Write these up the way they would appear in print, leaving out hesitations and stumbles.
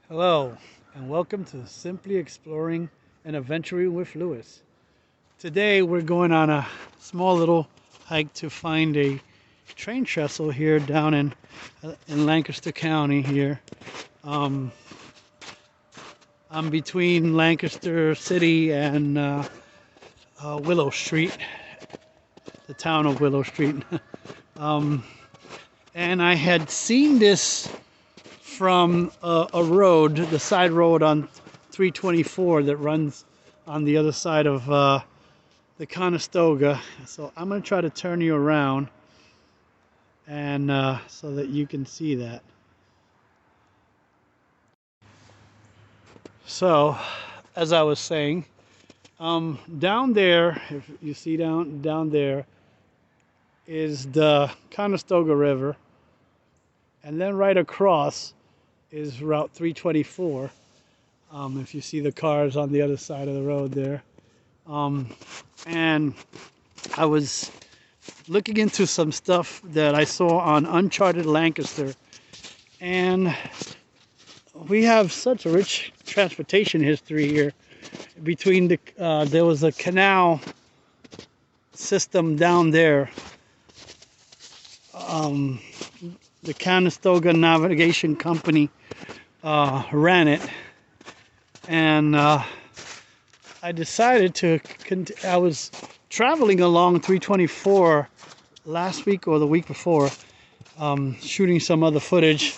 Hello, and welcome to Simply Exploring and Adventuring with Lewis. Today we're going on a small little hike to find a train trestle here down in Lancaster County here. I'm between Lancaster City and Willow Street, the town of Willow Street. And I had seen this from a road, the side road on 324 that runs on the other side of the Conestoga. So I'm going to try to turn you around and so that you can see that. So, as I was saying, down there, if you see down there, is the Conestoga River, and then right across is Route 324. If you see the cars on the other side of the road there. And I was looking into some stuff that I saw on Uncharted Lancaster, and we have such a rich transportation history here. Between there was a canal system down there. The Conestoga Navigation Company ran it, and I decided to I was traveling along 324 last week or the week before, shooting some other footage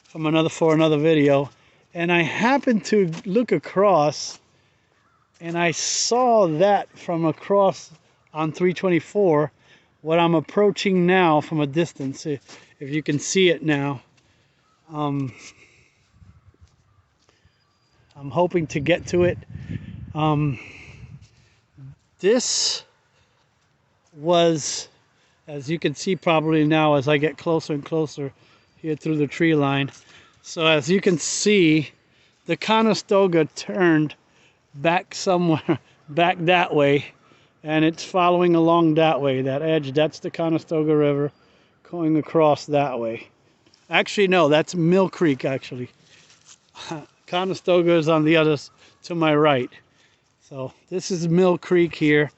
from another video, and I happened to look across and I saw that from across on 324 what I'm approaching now from a distance, if you can see it now. I'm hoping to get to it. This was, as you can see probably now as I get closer and closer here through the tree line. So as you can see, the Conestoga turned back somewhere, back that way, and it's following along that way, that edge. That's the Conestoga River going across that way. Actually, no, that's Mill Creek, actually. Conestoga is on the other, to my right. So this is Mill Creek here,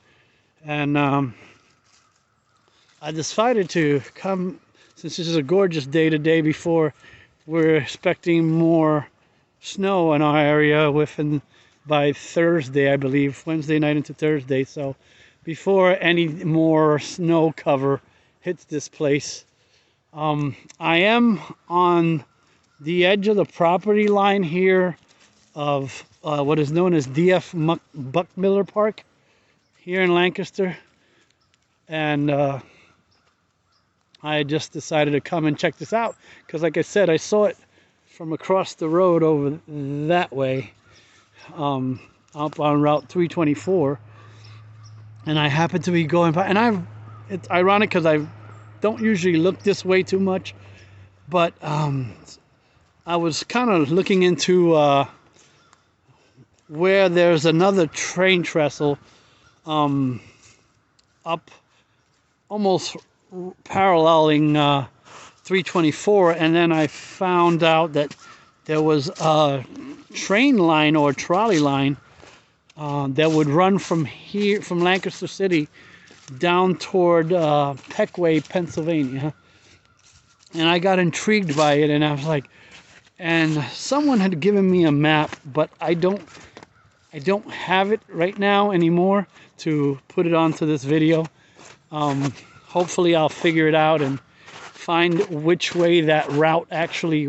and I decided to come, since this is a gorgeous day, the day before we're expecting more snow in our area by Thursday, I believe, Wednesday night into Thursday. So before any more snow cover hits this place, I am on the edge of the property line here of what is known as D.F. Buckmiller Park here in Lancaster, and I just decided to come and check this out because, like I said, I saw it from across the road over that way, up on Route 324, and I happened to be going by, and it's ironic because I don't usually look this way too much, but I was kind of looking into where there's another train trestle up almost paralleling 324, and then I found out that there was a train line or trolley line that would run from here, from Lancaster City, down toward Pequea, Pennsylvania. And I got intrigued by it, and I was like, and someone had given me a map, but I don't have it right now anymore to put it onto this video. Hopefully I'll figure it out and find which way that route actually,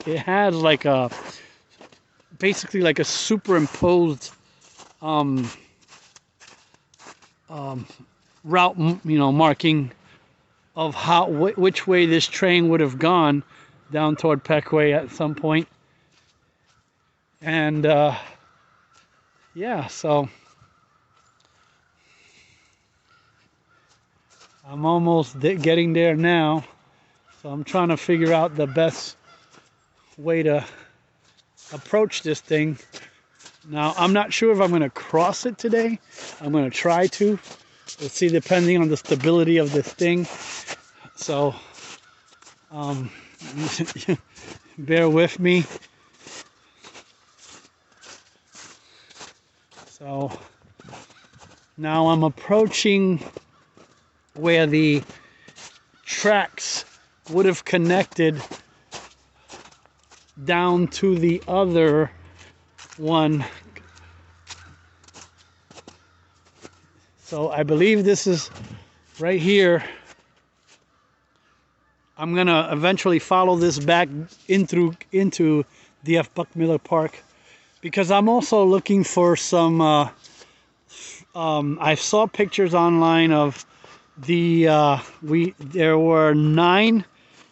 it has like basically like a superimposed route, marking of which way this train would have gone down toward Pequea at some point. And yeah, so I'm almost getting there now. So I'm trying to figure out the best way to approach this thing. Now, I'm not sure if I'm going to cross it today. I'm going to try to. We'll see, depending on the stability of this thing. So, bear with me. So now I'm approaching where the tracks would have connected down to the other one. So I believe this is right here. I'm gonna eventually follow this back into D.F. Buckmiller Park, because I'm also looking for some I saw pictures online of there were 9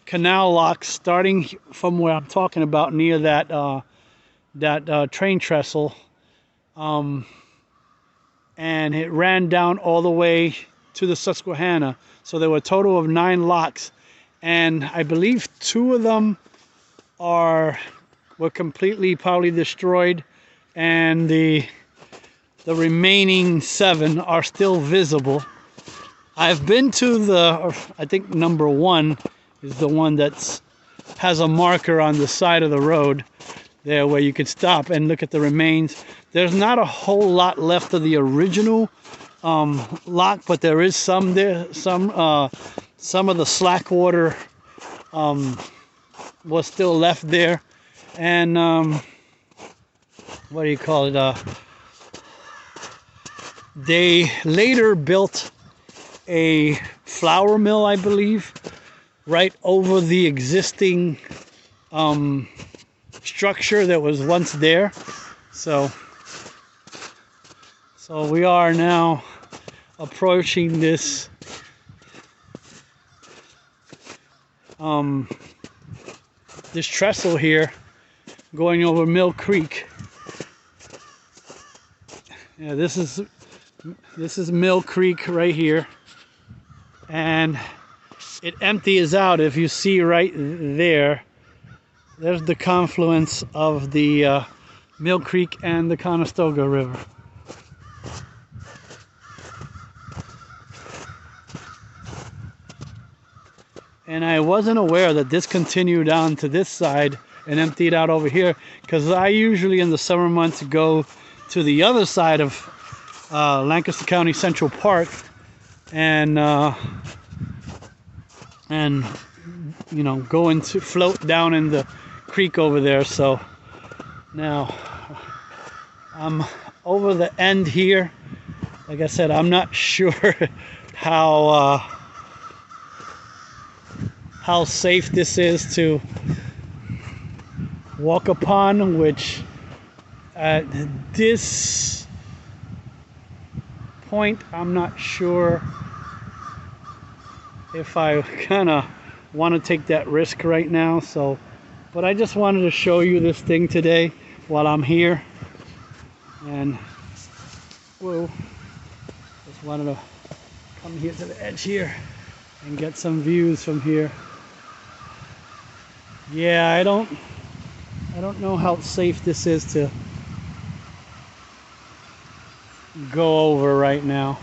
canal locks starting from where I'm talking about, near that train trestle, and it ran down all the way to the Susquehanna. So there were a total of 9 locks, and I believe 2 of them were completely probably destroyed, and the remaining 7 are still visible. I've been to I think number 1 is the one that has a marker on the side of the road there where you could stop and look at the remains. There's not a whole lot left of the original lock, but there is some there. Some of the slack water was still left there, and what do you call it? They later built a flour mill, I believe, right over the existing structure that was once there. So we are now approaching this this trestle here, going over Mill Creek. Yeah, this is Mill Creek right here, and it empties out. If you see right there, there's the confluence of the Mill Creek and the Conestoga River. And I wasn't aware that this continued on to this side and emptied out over here, because I usually in the summer months go to the other side of Lancaster County Central Park and you know, go into float down in the creek over there. So now I'm over the end here. Like I said, I'm not sure how safe this is to walk upon, which at this point I'm not sure if I kind of want to take that risk right now. So, but I just wanted to show you this thing today while I'm here, and whoa, just wanted to come here to the edge here and get some views from here. Yeah, I don't know how safe this is to go over right now.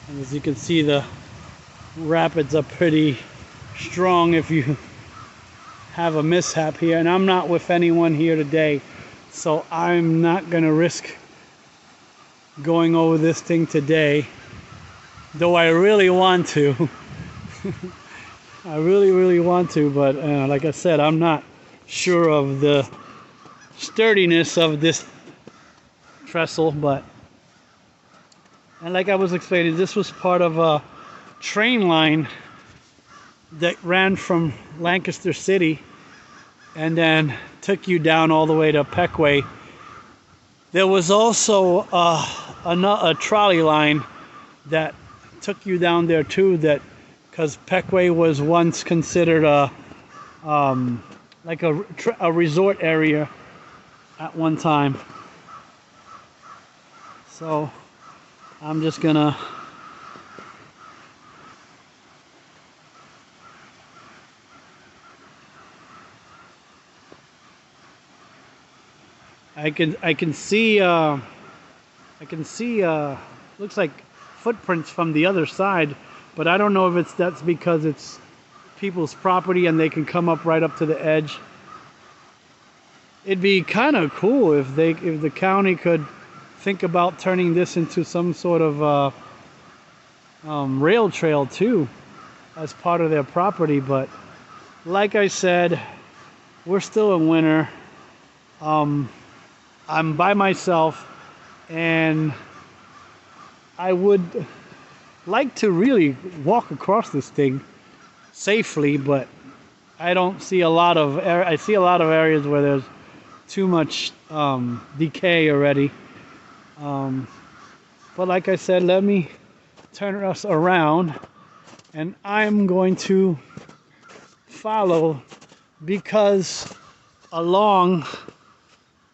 And as you can see, the rapids are pretty strong if you have a mishap here. And I'm not with anyone here today, so I'm not gonna risk going over this thing today, though I really want to. I really want to, but like I said, I'm not sure of the sturdiness of this trestle. But, and like I was explaining, this was part of a train line that ran from Lancaster City and then took you down all the way to Pequea. There was also a trolley line that took you down there too, that because Pequea was once considered like a resort area at one time. So I'm just gonna I can see looks like footprints from the other side, but I don't know if that's because it's people's property and they can come up right up to the edge. It'd be kind of cool if the county could think about turning this into some sort of rail trail too, as part of their property. But like I said, we're still in winter. I'm by myself, and I would like to really walk across this thing safely, but I don't see a lot of I see a lot of areas where there's too much decay already. But like I said, let me turn us around, and I'm going to follow, because along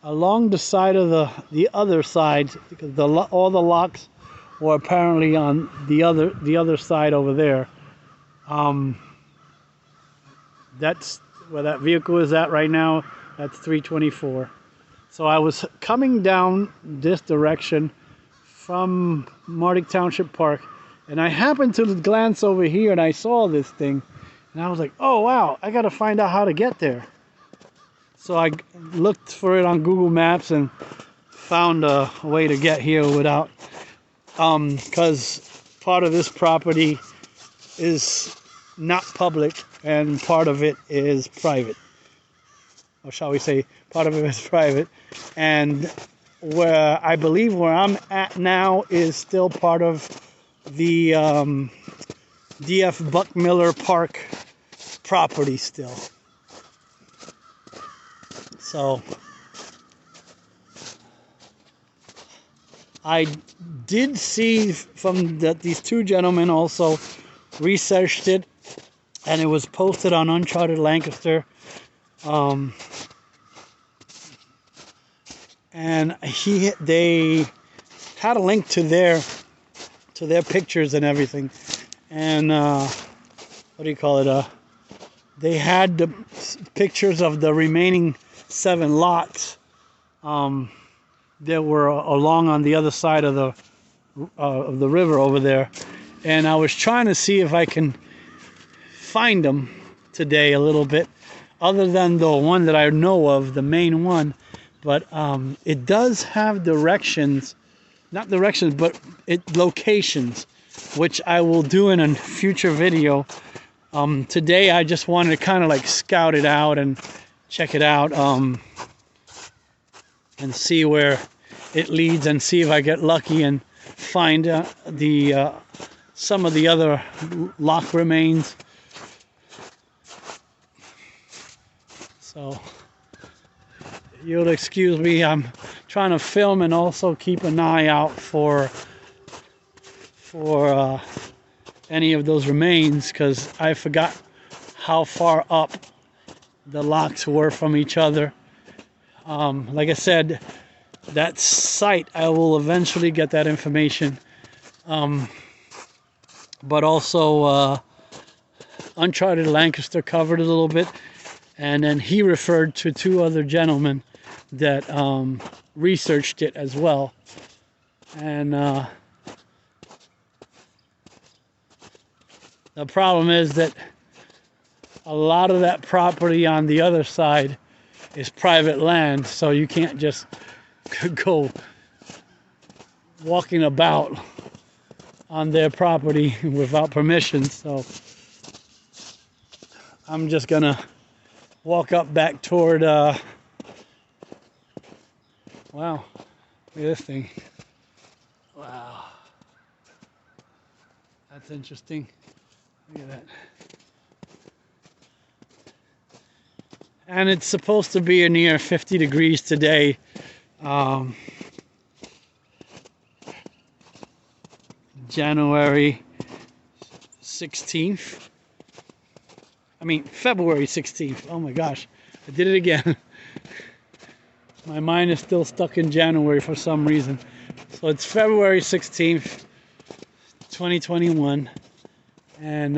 the side of the other side, because all the locks were apparently on the other side over there. That's where that vehicle is at right now. That's 324. So I was coming down this direction from Mardick Township Park, and I happened to glance over here, and I saw this thing, and I was like, oh wow, I gotta find out how to get there. So I looked for it on Google Maps and found a way to get here without, because part of this property is not public and part of it is private, or shall we say part of it is private, and where I believe where I'm at now is still part of the D.F. Buckmiller Park property still. So I did see from that these two gentlemen also researched it, and it was posted on Uncharted Lancaster, and they had a link to their pictures and everything, and what do you call it? They had the pictures of the remaining 7 lots that were along on the other side of the river over there, and I was trying to see if I can find them today a little bit, other than the one that I know of, the main one. But it does have directions, not directions, but locations, which I will do in a future video. Today I just wanted to kind of like scout it out and check it out, and see where it leads, and see if I get lucky and find some of the other lock remains. So you'll excuse me, I'm trying to film and also keep an eye out for any of those remains, because I forgot how far up the locks were from each other. Like I said, that site, I will eventually get that information, but also Uncharted Lancaster covered it a little bit, and then he referred to 2 other gentlemen that researched it as well. And the problem is that a lot of that property on the other side is private land, so you can't just go walking about on their property without permission. So I'm just gonna walk up back toward wow, look at this thing. Wow, that's interesting. Look at that. And it's supposed to be near 50 degrees today. January 16th. I mean, February 16th. Oh my gosh, I did it again. My mind is still stuck in January for some reason. So it's February 16th, 2021. And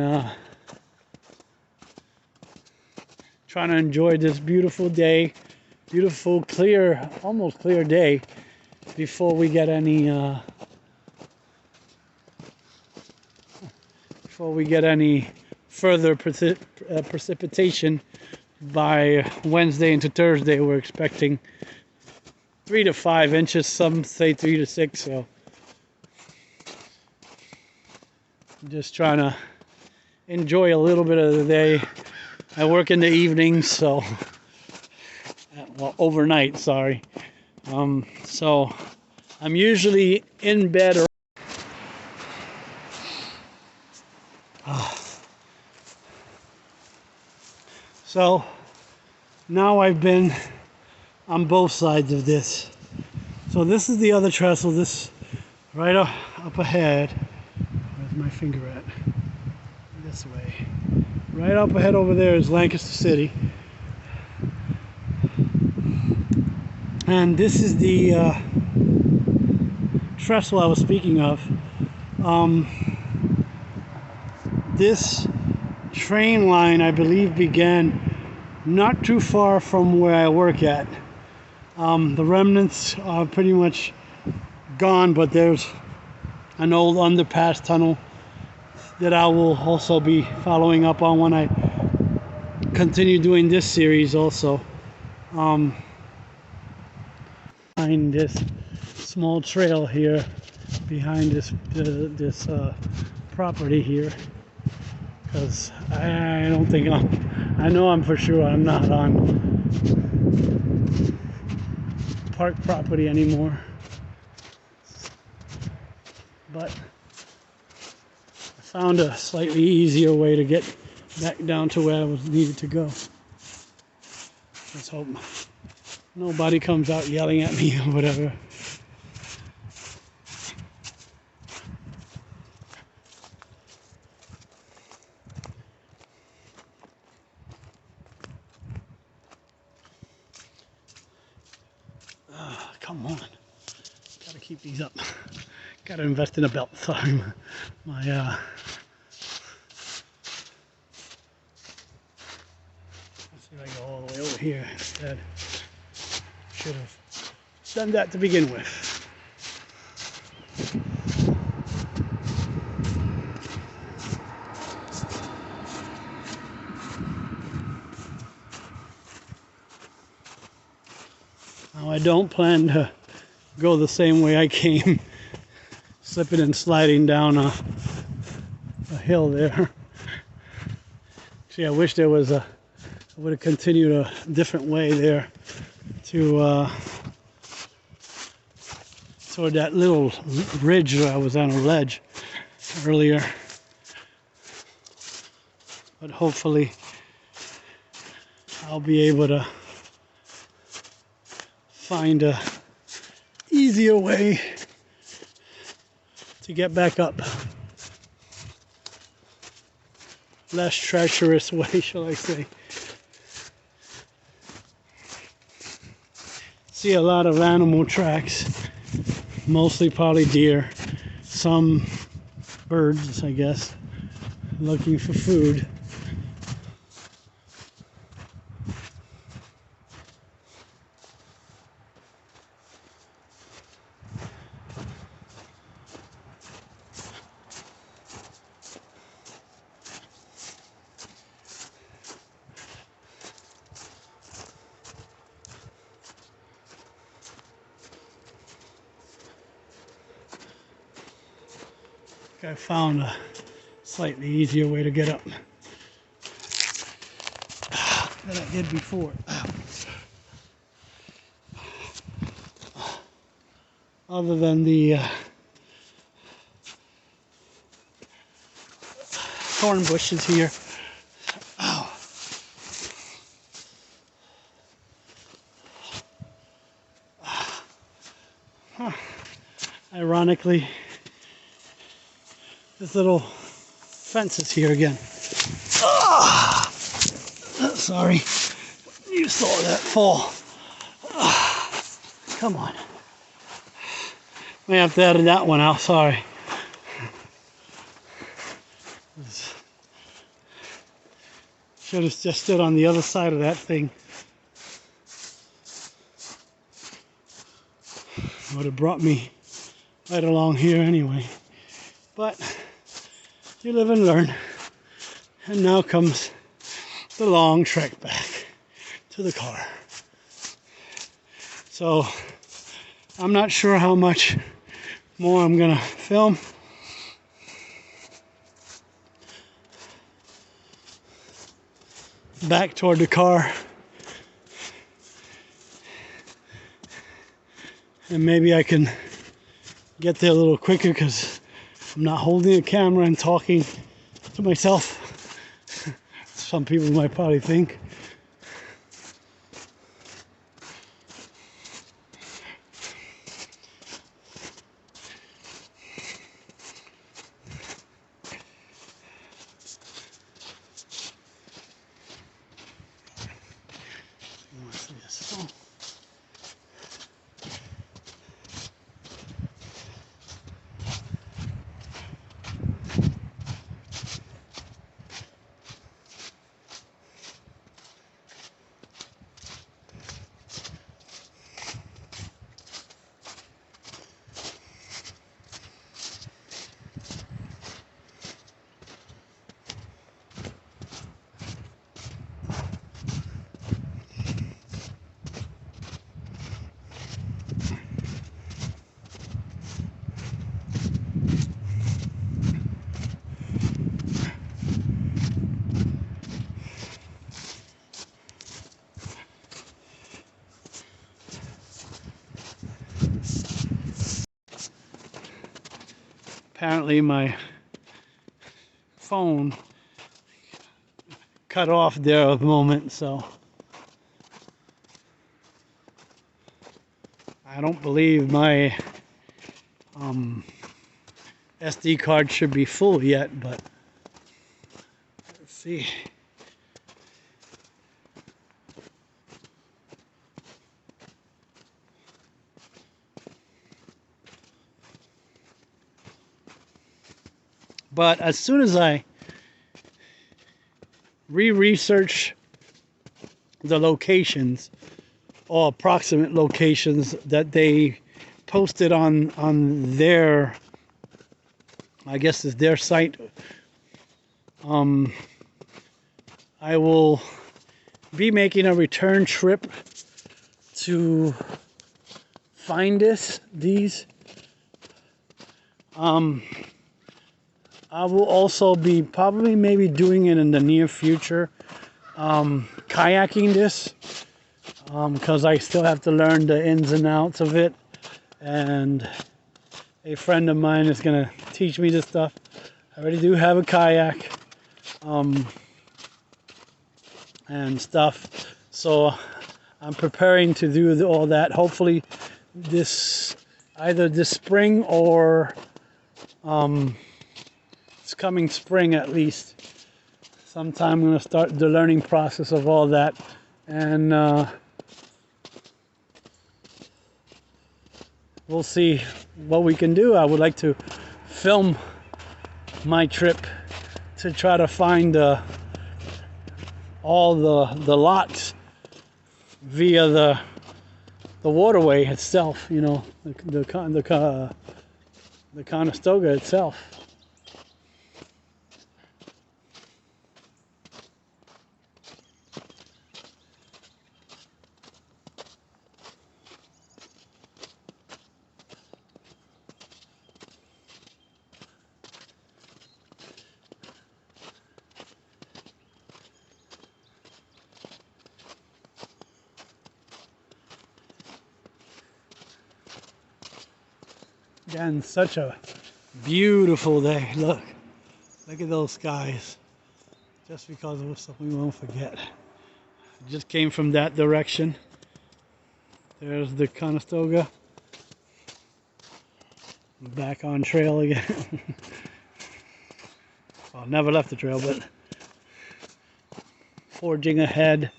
trying to enjoy this beautiful day, beautiful, clear, almost clear day, before we get any further precipitation by Wednesday into Thursday. We're expecting 3 to 5 inches. Some say 3 to 6. So I'm just trying to enjoy a little bit of the day. I work in the evenings, so well, overnight. Sorry. So I'm usually in bed. So now I've been on both sides of this. So this is the other trestle. This right up ahead. Where's my finger at? This way. Right up ahead over there is Lancaster City. And this is the trestle I was speaking of. This train line, I believe, began not too far from where I work at. The remnants are pretty much gone, but there's an old underpass tunnel that I will also be following up on when I continue doing this series also. Behind this small trail here, behind this property here, because I don't think I know I'm for sure I'm not on park property anymore, but I found a slightly easier way to get back down to where I was needed to go. Let's hope nobody comes out yelling at me or whatever. Come on. Gotta keep these up. Gotta invest in a belt. Sorry, my let's see if I go all the way over here instead. Should have done that to begin with. Now I don't plan to go the same way I came, slipping and sliding down a hill there. Actually, I wish there was I would have continued a different way there to toward that little ridge where I was on a ledge earlier. But hopefully I'll be able to find a easier way to get back up. Less treacherous way, shall I say. See a lot of animal tracks, mostly probably deer, some birds, I guess, looking for food. I found a slightly easier way to get up than I did before. Other than the thorn bushes here. Ow. Ironically, this little fence is here again. Sorry, you saw that fall. Come on. May have to edit that one out, sorry. Should have just stood on the other side of that thing. Would have brought me right along here anyway. But you live and learn. And now comes the long trek back to the car. So I'm not sure how much more I'm gonna film. Back toward the car. And maybe I can get there a little quicker because I'm not holding a camera and talking to myself. Some people might probably think. What's this? Oh. Apparently my phone cut off there a moment, so I don't believe my SD card should be full yet, but let's see. But as soon as I research the locations or approximate locations that they posted on their, I guess it's their site, I will be making a return trip to find these. I will also be probably maybe doing it in the near future, kayaking this, because I still have to learn the ins and outs of it, and a friend of mine is going to teach me this stuff. I already do have a kayak and stuff, so I'm preparing to do all that. Hopefully either this spring or this coming spring at least. Sometime I'm going to start the learning process of all that, and we'll see what we can do. I would like to film my trip to try to find all the lots via the waterway itself, you know, the Conestoga itself. Again, such a beautiful day. Look at those skies. Just because of something we won't forget. Just came from that direction. There's the Conestoga. Back on trail again. Well, never left the trail, but forging ahead.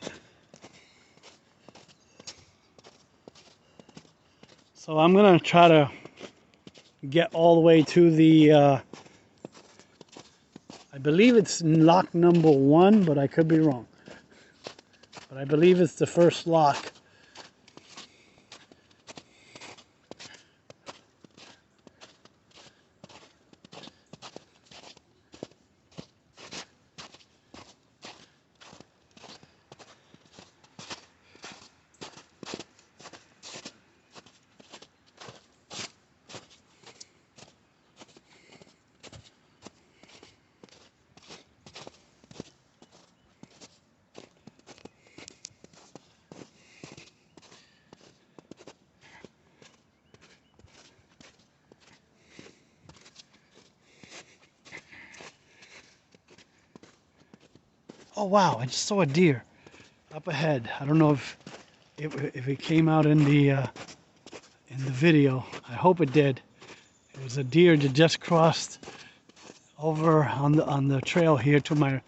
So I'm gonna try to get all the way to the I believe it's lock number 1, but I could be wrong. But I believe it's the first lock. Oh wow, I just saw a deer up ahead. I don't know if it came out in the video. I hope it did. It was a deer that just crossed over on the trail here to my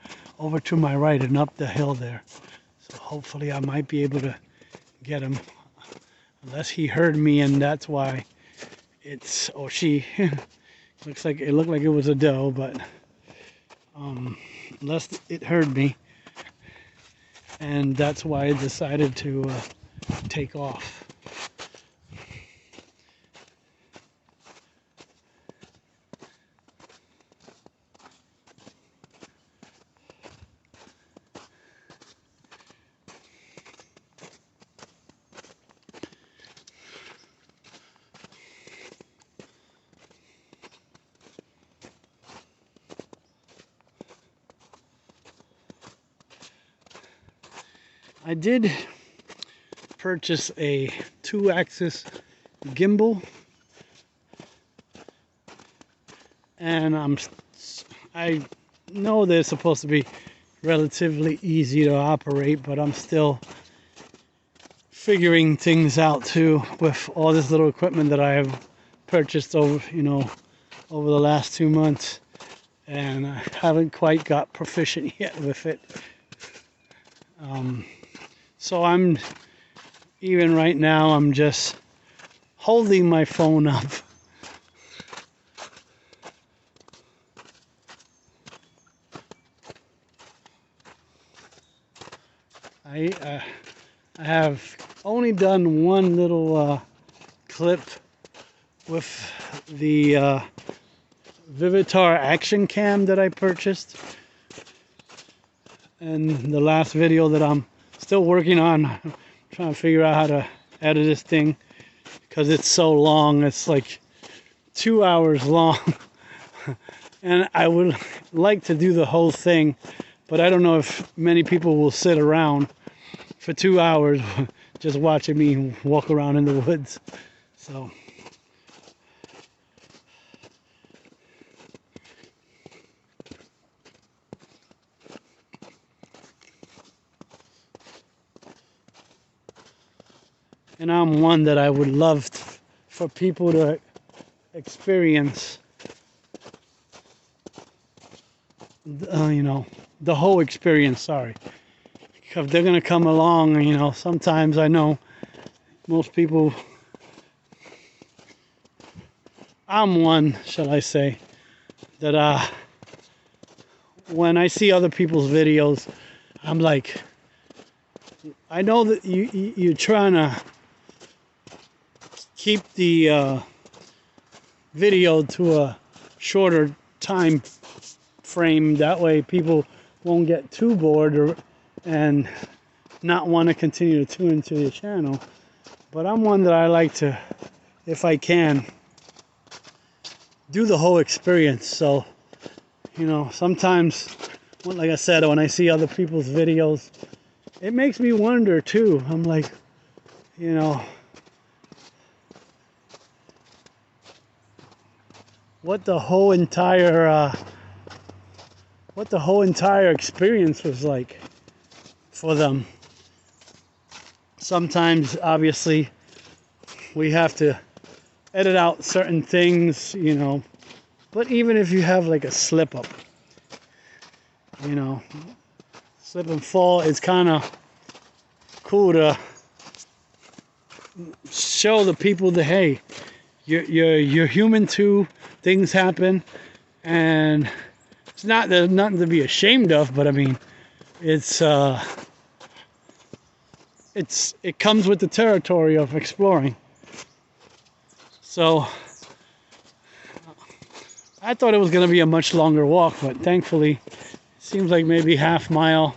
right and up the hill there. So hopefully I might be able to get him, unless he heard me and that's why it's, or she. Looked like it was a doe, but unless it heard me, and that's why I decided to take off. I did purchase a 2-axis gimbal, and I know they're supposed to be relatively easy to operate, but I'm still figuring things out too with all this little equipment that I have purchased over the last 2 months, and I haven't quite got proficient yet with it. So even right now, I'm just holding my phone up. I have only done one little clip with the Vivitar Action Cam that I purchased, and the last video that I'm still working on, trying to figure out how to edit this thing because it's so long. It's like 2 hours long. And I would like to do the whole thing, but I don't know if many people will sit around for 2 hours just watching me walk around in the woods. So and I'm one that I would love for people to experience, the whole experience, sorry. Because they're going to come along, sometimes I know most people, I'm one, shall I say, that when I see other people's videos, I'm like, I know that you're trying to keep the video to a shorter time frame. That way people won't get too bored and not want to continue to tune into your channel. But I'm one that I like to, if I can, do the whole experience. So, sometimes, like I said, when I see other people's videos, it makes me wonder too. I'm like, what the whole entire experience was like for them. Sometimes, obviously, we have to edit out certain things, but even if you have like a slip up, slip and fall, it's kind of cool to show the people that, hey, you're human too. Things happen, and there's nothing to be ashamed of. But I mean, it comes with the territory of exploring. So I thought it was going to be a much longer walk, but thankfully, it seems like maybe half mile,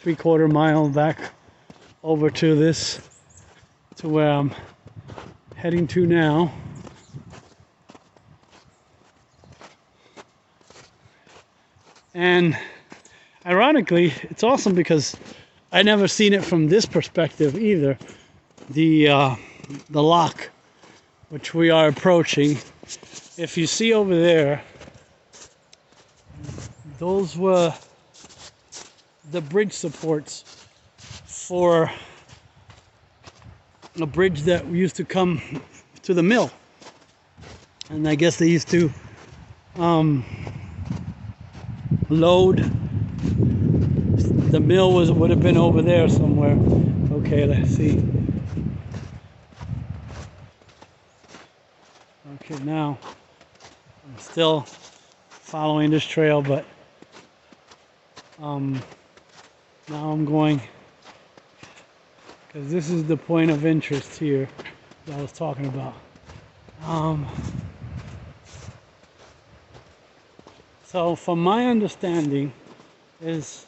3/4 mile back over to where I'm heading to now. And ironically, it's awesome because I never seen it from this perspective either. The lock, which we are approaching. If you see over there, those were the bridge supports for a bridge that used to come to the mill. And I guess they used to load. The mill would have been over there somewhere. Okay, let's see. Okay, now I'm still following this trail, but now I'm going, because this is the point of interest here that I was talking about. So from my understanding is,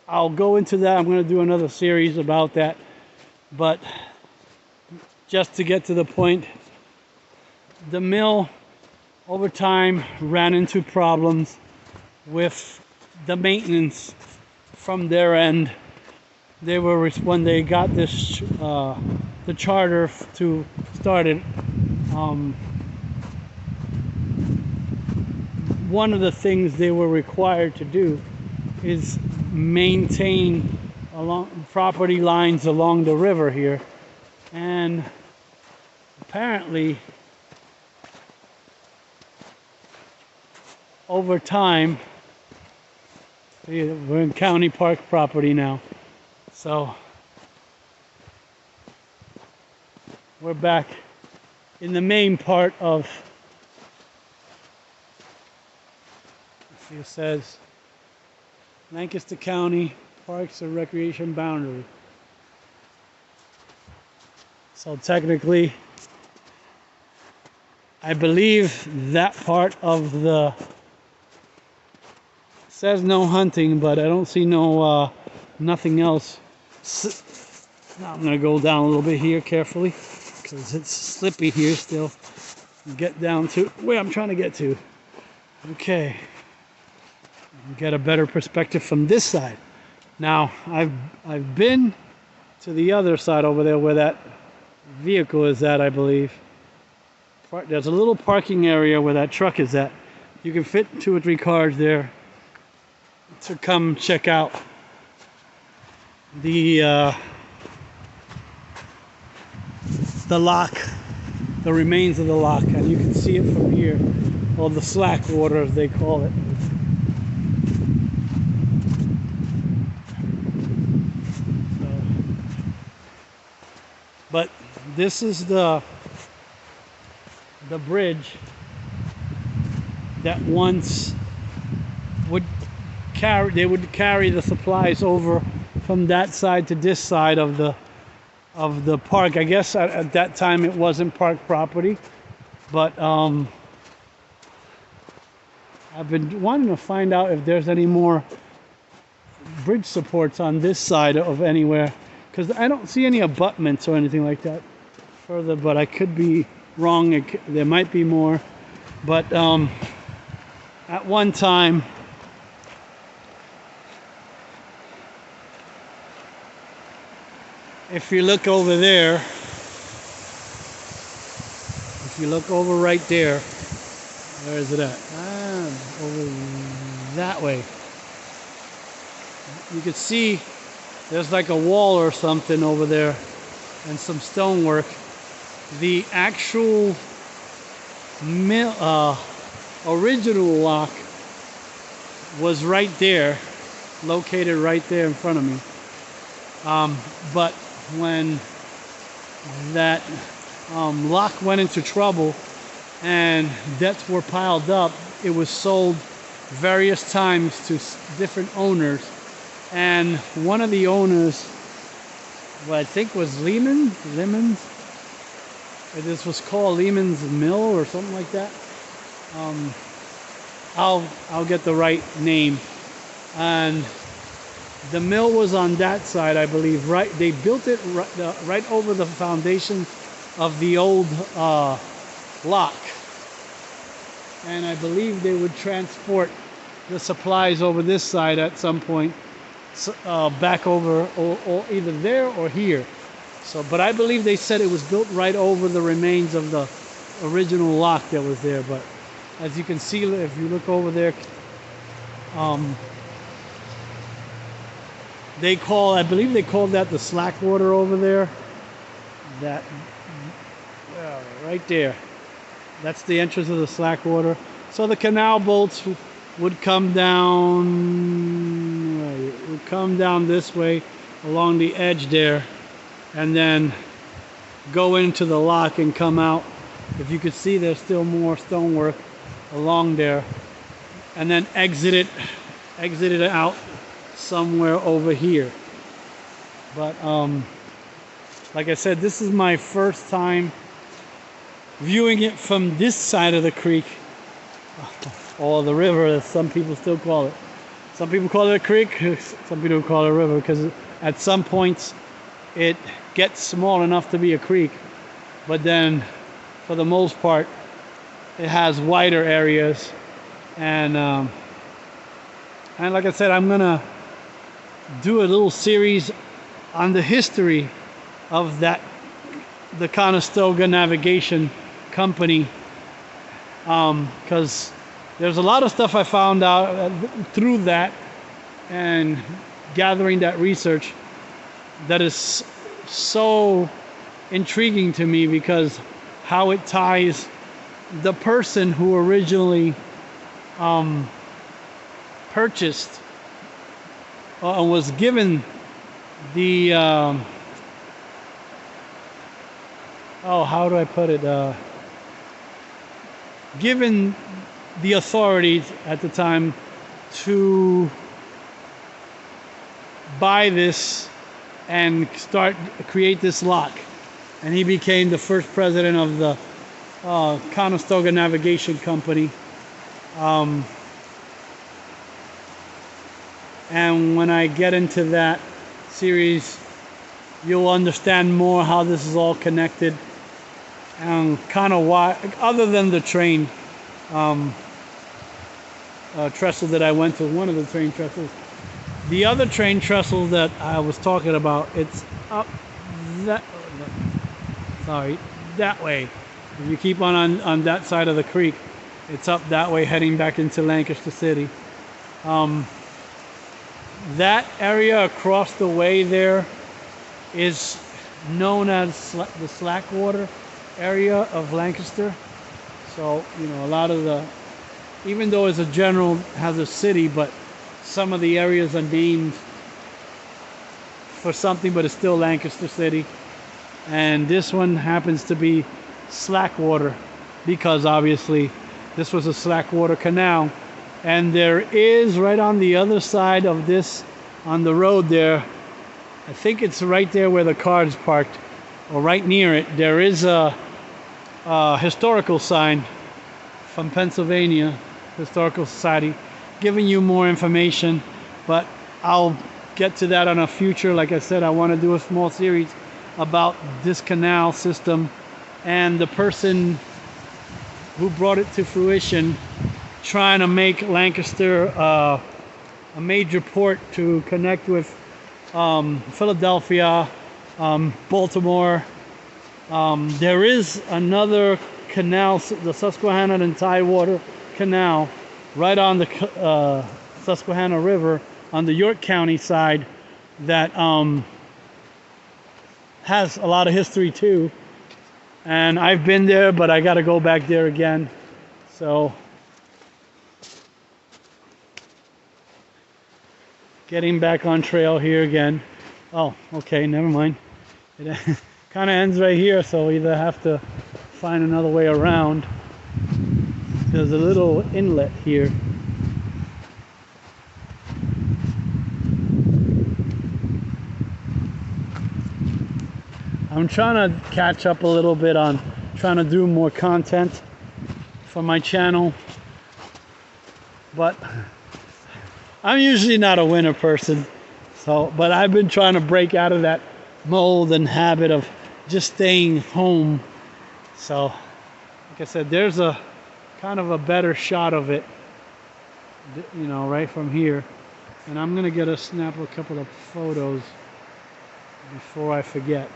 I'll go into that. I'm going to do another series about that, but just to get to the point, the mill over time ran into problems with the maintenance from their end. They were, when they got this the charter to start it, one of the things they were required to do is maintain along property lines along the river here, and apparently over time, we're in county park property now, so we're back in the main part of, it says Lancaster County Parks and Recreation boundary. So technically, I believe that part of the, says no hunting, but I don't see no nothing else. Now I'm gonna go down a little bit here carefully because it's slippy here still. Get down to where I'm trying to get to. Okay, get a better perspective from this side. Now I've been to the other side over there where that vehicle is at, I believe. There's a little parking area where that truck is at. You can fit 2 or 3 cars there to come check out the lock, the remains of the lock, and you can see it from here, or the slack water as they call it. But this is the bridge that once would carry, they would carry the supplies over from that side to this side of the park. I guess at that time it wasn't park property, but I've been wanting to find out if there's any more bridge supports on this side of anywhere, because I don't see any abutments or anything like that further, but I could be wrong. There might be more, but at one time if you look over there, if you look over right there, where is it at? Over that way. You can see there's like a wall or something over there and some stonework. The actual original lock was right there, located right there in front of me. But when that lock went into trouble and debts were piled up, it was sold various times to different owners, and one of the owners, what I think was Lehman's, this was called Lehman's Mill or something like that. I'll get the right name. And the mill was on that side, I believe. Right, they built it right over the foundation of the old lock, and I believe they would transport the supplies over this side at some point, back over, or either there or here. So, but I believe they said it was built right over the remains of the original lock that was there. But as you can see, if you look over there, I believe they call that the slack water over there. That, right there. That's the entrance of the slack water. So the canal boats would come down this way along the edge there, and then go into the lock and come out. If you could see, there's still more stonework along there, and then exit it out somewhere over here. But like I said, this is my first time viewing it from this side of the creek, or the river, as some people still call it. Some people call it a creek, some people call it a river, because at some points it gets small enough to be a creek, but then for the most part it has wider areas. And like I said, I'm gonna do a little series on the history of the Conestoga Navigation Company, because there's a lot of stuff I found out through that and gathering that research that is so intriguing to me, because how it ties the person who originally purchased was given the how do I put it, given the authority at the time to buy this and create this lock, and he became the first president of the Conestoga Navigation Company. And when I get into that series, you'll understand more how this is all connected, and kind of why, other than the train trestle that I went to, one of the train trestles. The other train trestle that I was talking about, it's up that way. If you keep on that side of the creek, it's up that way, heading back into Lancaster City. That area across the way there is known as the Slackwater area of Lancaster. So, you know, a lot of even though it's has a city, but some of the areas are named for something, but it's still Lancaster City. And this one happens to be Slackwater, because obviously this was a Slackwater canal. And there is, right on the other side of this, on the road there, I think it's right there where the car is parked, or right near it, there is a historical sign from Pennsylvania Historical Society giving you more information, but I'll get to that on a future. Like I said, I want to do a small series about this canal system and the person who brought it to fruition, trying to make Lancaster a major port to connect with Philadelphia, Baltimore. There is another canal, the Susquehanna and Tidewater Canal, right on the Susquehanna River on the York County side, that has a lot of history too. And I've been there, but I got to go back there again. So, getting back on trail here again. Oh, okay, never mind. It kind of ends right here, so we either have to find another way around. There's a little inlet here. I'm trying to catch up a little bit on trying to do more content for my channel, but I'm usually not a winter person, but I've been trying to break out of that mold and habit of just staying home. So, like I said, there's a kind of a better shot of it, you know, right from here. And I'm gonna snap a couple of photos before I forget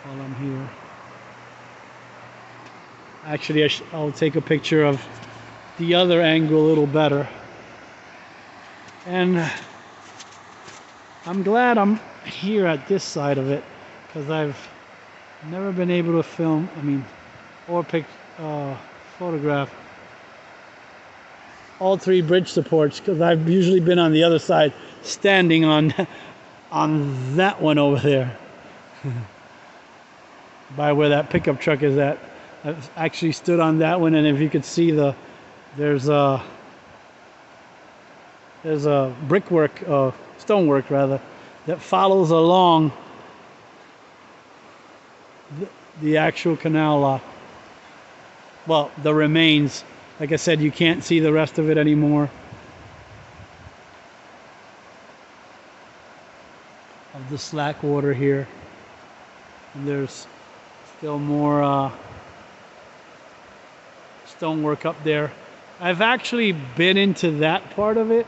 while I'm here. Actually, I'll take a picture of the other angle a little better. And I'm glad I'm here at this side of it, because I've never been able to film, or photograph all three bridge supports, because I've usually been on the other side, standing on on that one over there, by where that pickup truck is at. I've actually stood on that one, and if you could see there's a brickwork, stonework rather, that follows along the actual canal lock. Well, the remains. Like I said, you can't see the rest of it anymore. Of the slack water here. And there's still more stonework up there. I've actually been into that part of it.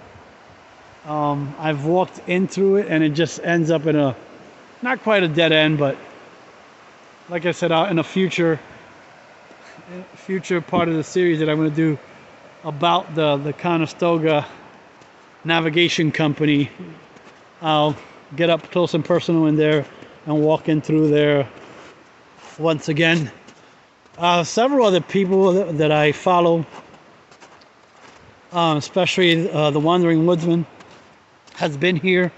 I've walked in through it, and it just ends up in a, not quite a dead end, but like I said, in a future part of the series that I'm going to do about the Conestoga Navigation Company, I'll get up close and personal in there and walk in through there once again. Several other people that I follow, especially the Wandering Woodsman, has been here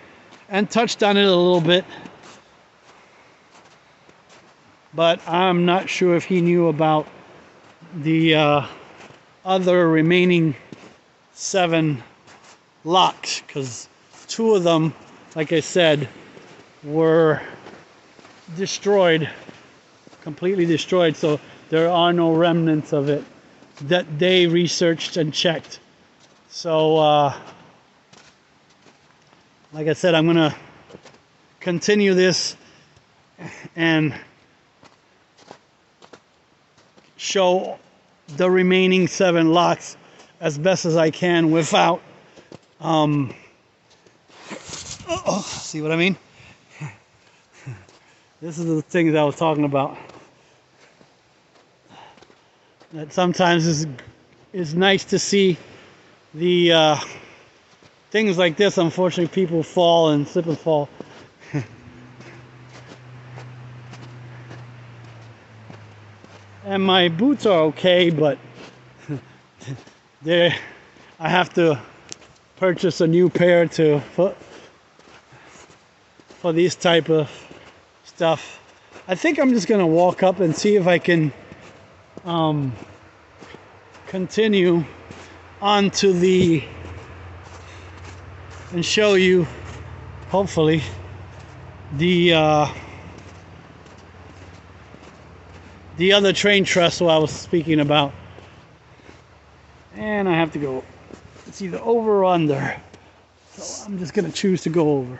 and touched on it a little bit, but I'm not sure if he knew about the other remaining 7 locks, because 2 of them, like I said, were destroyed, completely destroyed, so there are no remnants of it that they researched and checked. So like I said, I'm gonna continue this and show the remaining 7 locks as best as I can without see what I mean? This is the things I was talking about. That sometimes is nice to see the things like this. Unfortunately, people fall and slip and fall. And my boots are okay, but I have to purchase a new pair for these type of stuff. I think I'm just gonna walk up and see if I can continue on to and show you, hopefully, the other train trestle I was speaking about. And I have to go, it's either over or under, so I'm just gonna choose to go over.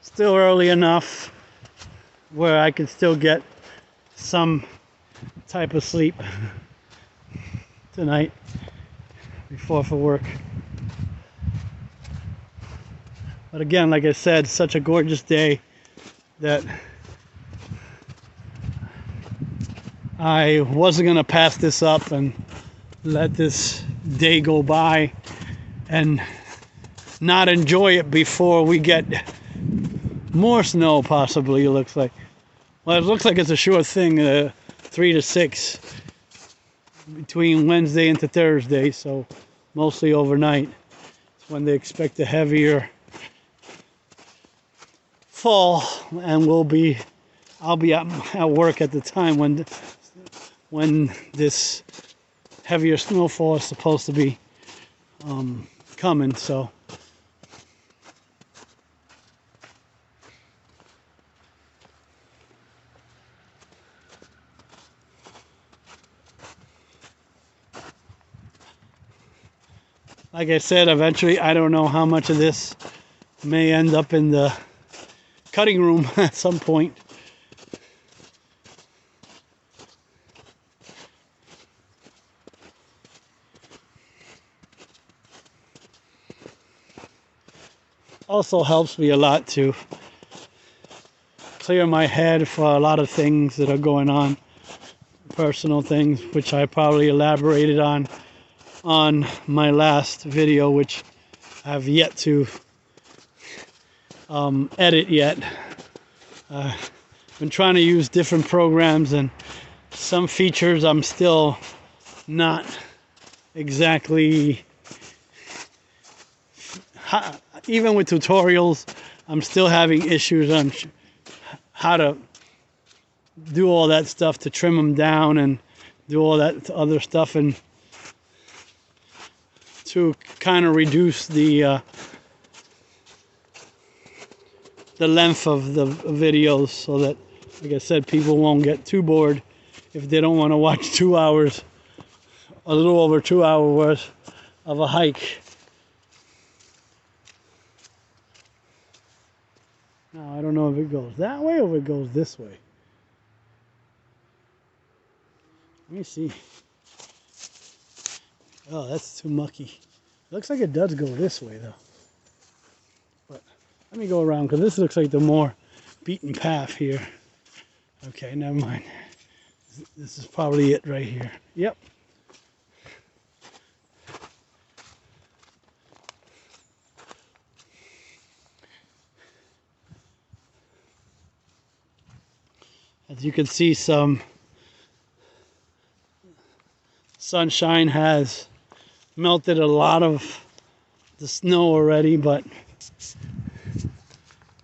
Still early enough where I can still get some type of sleep tonight before for work. But again, like I said, such a gorgeous day that I wasn't gonna pass this up and let this day go by and not enjoy it before we get more snow, possibly. It looks like. Well, it looks like it's a sure thing, 3 to 6 between Wednesday into Thursday, so mostly overnight. It's when they expect a heavier fall, and I'll be at work at the time when this heavier snowfall is supposed to be coming. So like I said, eventually, I don't know how much of this may end up in the cutting room at some point. also helps me a lot to clear my head for a lot of things that are going on, personal things, which I probably elaborated on my last video, which I have yet to edit yet. I've been trying to use different programs, and some features I'm still not exactly, even with tutorials, I'm still having issues on how to do all that stuff to trim them down and do all that other stuff, and to kind of reduce the length of the videos, so that, like I said, people won't get too bored if they don't want to watch 2 hours, a little over 2 hours worth of a hike. Now, I don't know if it goes that way or if it goes this way. Let me see. Oh, that's too mucky. Looks like it does go this way, though. But let me go around, because this looks like the more beaten path here. Okay, never mind. This is probably it right here. Yep. As you can see, some sunshine has melted a lot of the snow already, but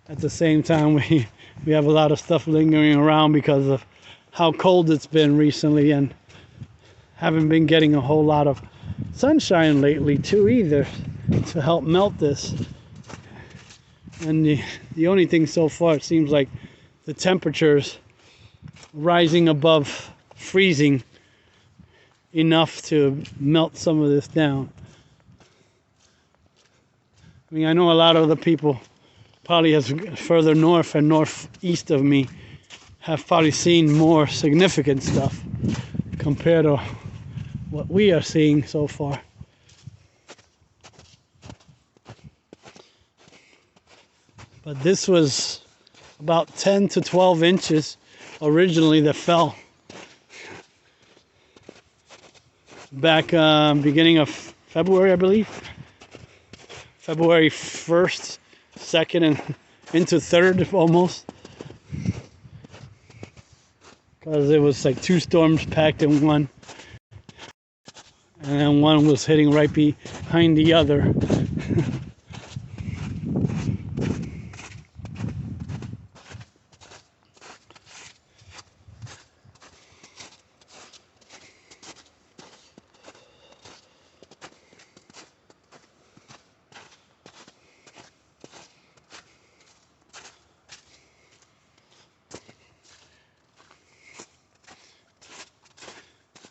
at the same time we have a lot of stuff lingering around because of how cold it's been recently, and haven't been getting a whole lot of sunshine lately too either to help melt this. And the only thing so far, it seems like the temperatures rising above freezing enough to melt some of this down. I mean, I know a lot of the people probably as further north and northeast of me have probably seen more significant stuff compared to what we are seeing so far. But this was about 10 to 12 inches originally that fell back beginning of February, I believe. February 1st, 2nd, and into 3rd almost. Because it was like 2 storms packed in one. And then one was hitting right behind the other.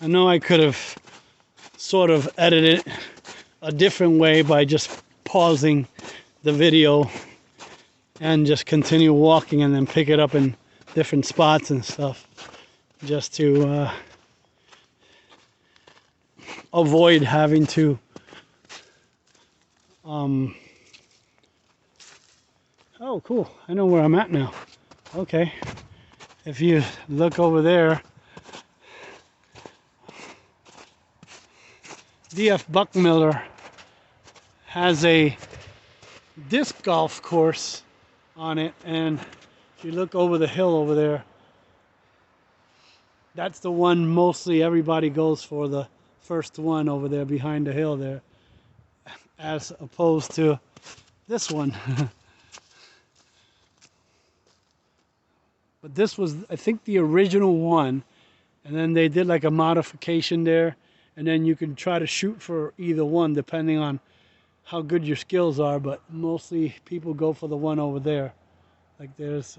I know I could have sort of edited it a different way by just pausing the video and just continue walking and then pick it up in different spots and stuff, just to avoid having to oh, cool, I know where I'm at now. Okay, if you look over there, D.F. Buckmiller has a disc golf course on it, and if you look over the hill over there, that's the one mostly everybody goes for, the first one over there behind the hill there, as opposed to this one. But this was, I think, the original one, and then they did like a modification there. And then you can try to shoot for either one depending on how good your skills are, but mostly people go for the one over there. Like there's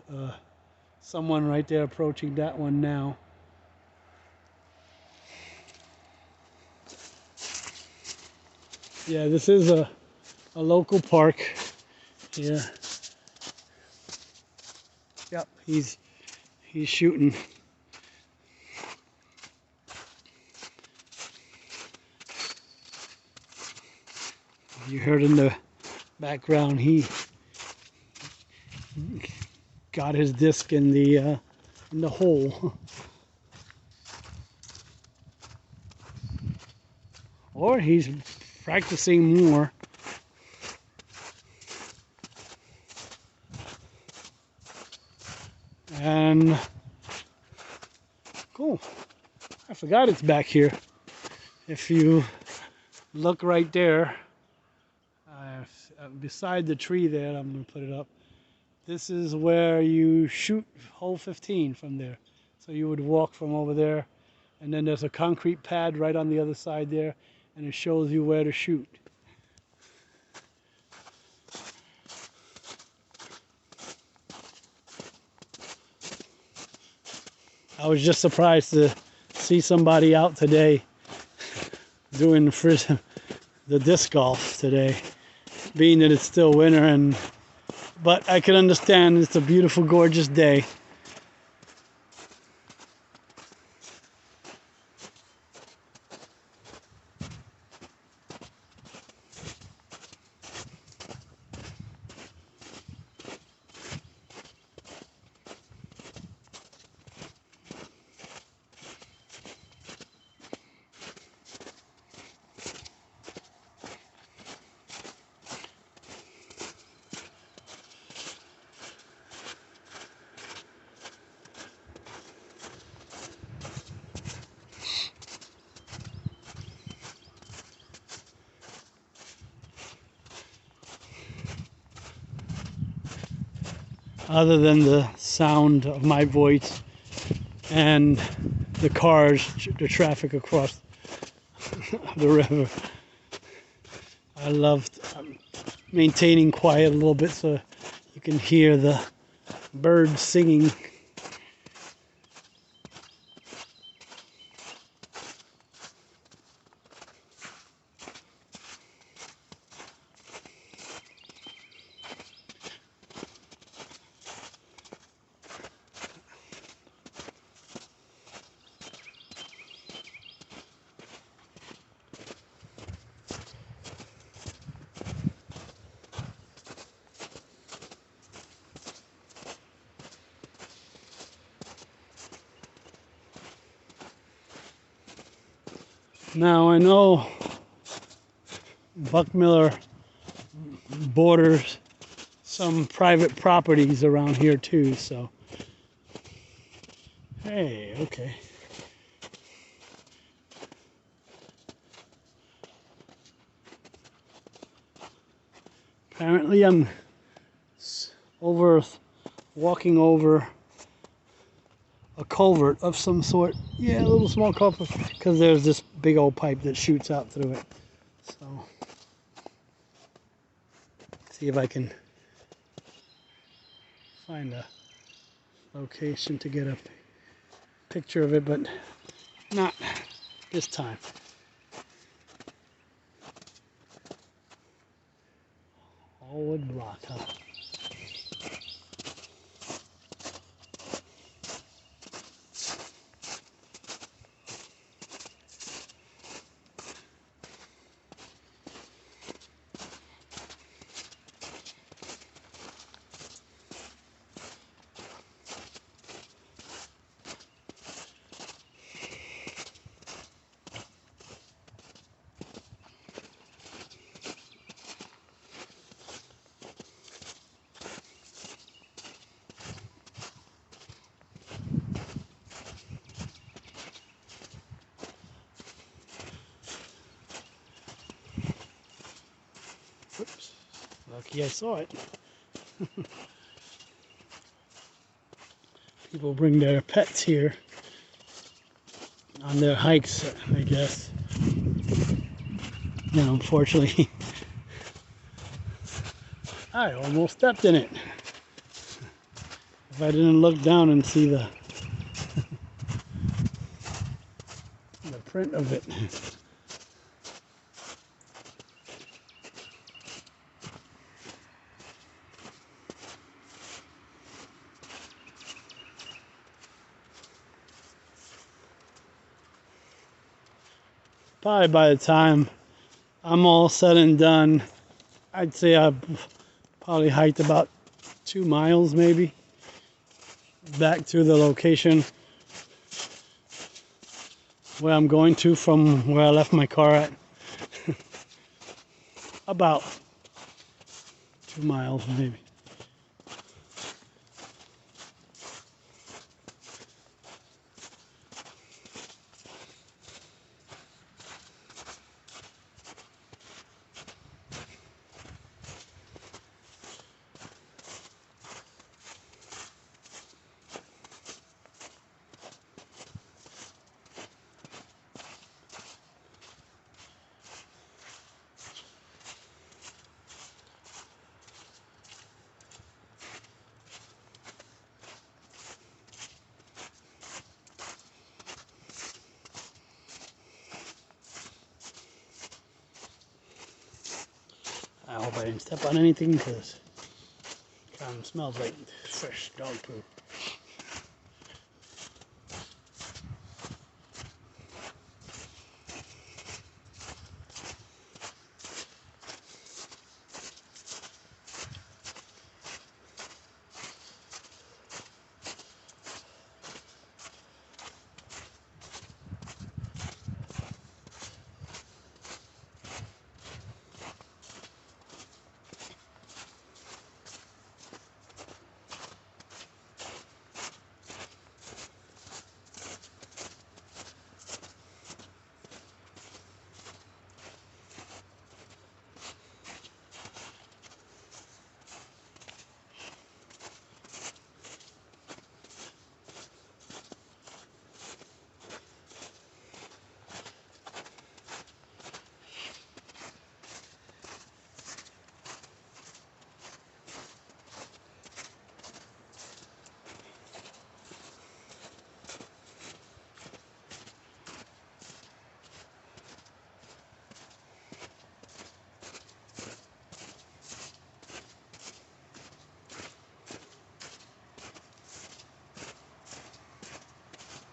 someone right there approaching that one now. Yeah, this is a local park here. Yep, he's shooting. You heard in the background, he got his disc in the hole. Or he's practicing more. And cool. I forgot it's back here. If you look right there, beside the tree there, I'm going to put it up. This is where you shoot hole 15 from there. So you would walk from over there, and then there's a concrete pad right on the other side there, and it shows you where to shoot. I was just surprised to see somebody out today doing the disc golf today, being that it's still winter, but I can understand it's a beautiful, gorgeous day. Other than the sound of my voice and the cars, the traffic across the river, I loved maintaining quiet a little bit so you can hear the birds singing. Now I know Buckmiller borders some private properties around here too, so hey, okay. Apparently I'm walking over a culvert of some sort. Yeah, a little small culvert, because there's this big old pipe that shoots out through it. So, see if I can find a location to get a picture of it, but not this time. All wood block, huh? Oops, lucky I saw it. People bring their pets here on their hikes, I guess. You know, unfortunately, I almost stepped in it. If I didn't look down and see the print of it. Probably by the time I'm all said and done, I'd say I've probably hiked about 2 miles maybe. back to the location where I'm going to from where I left my car at. About 2 miles maybe. I hope I didn't step on anything because it kind of smells like fresh dog poop.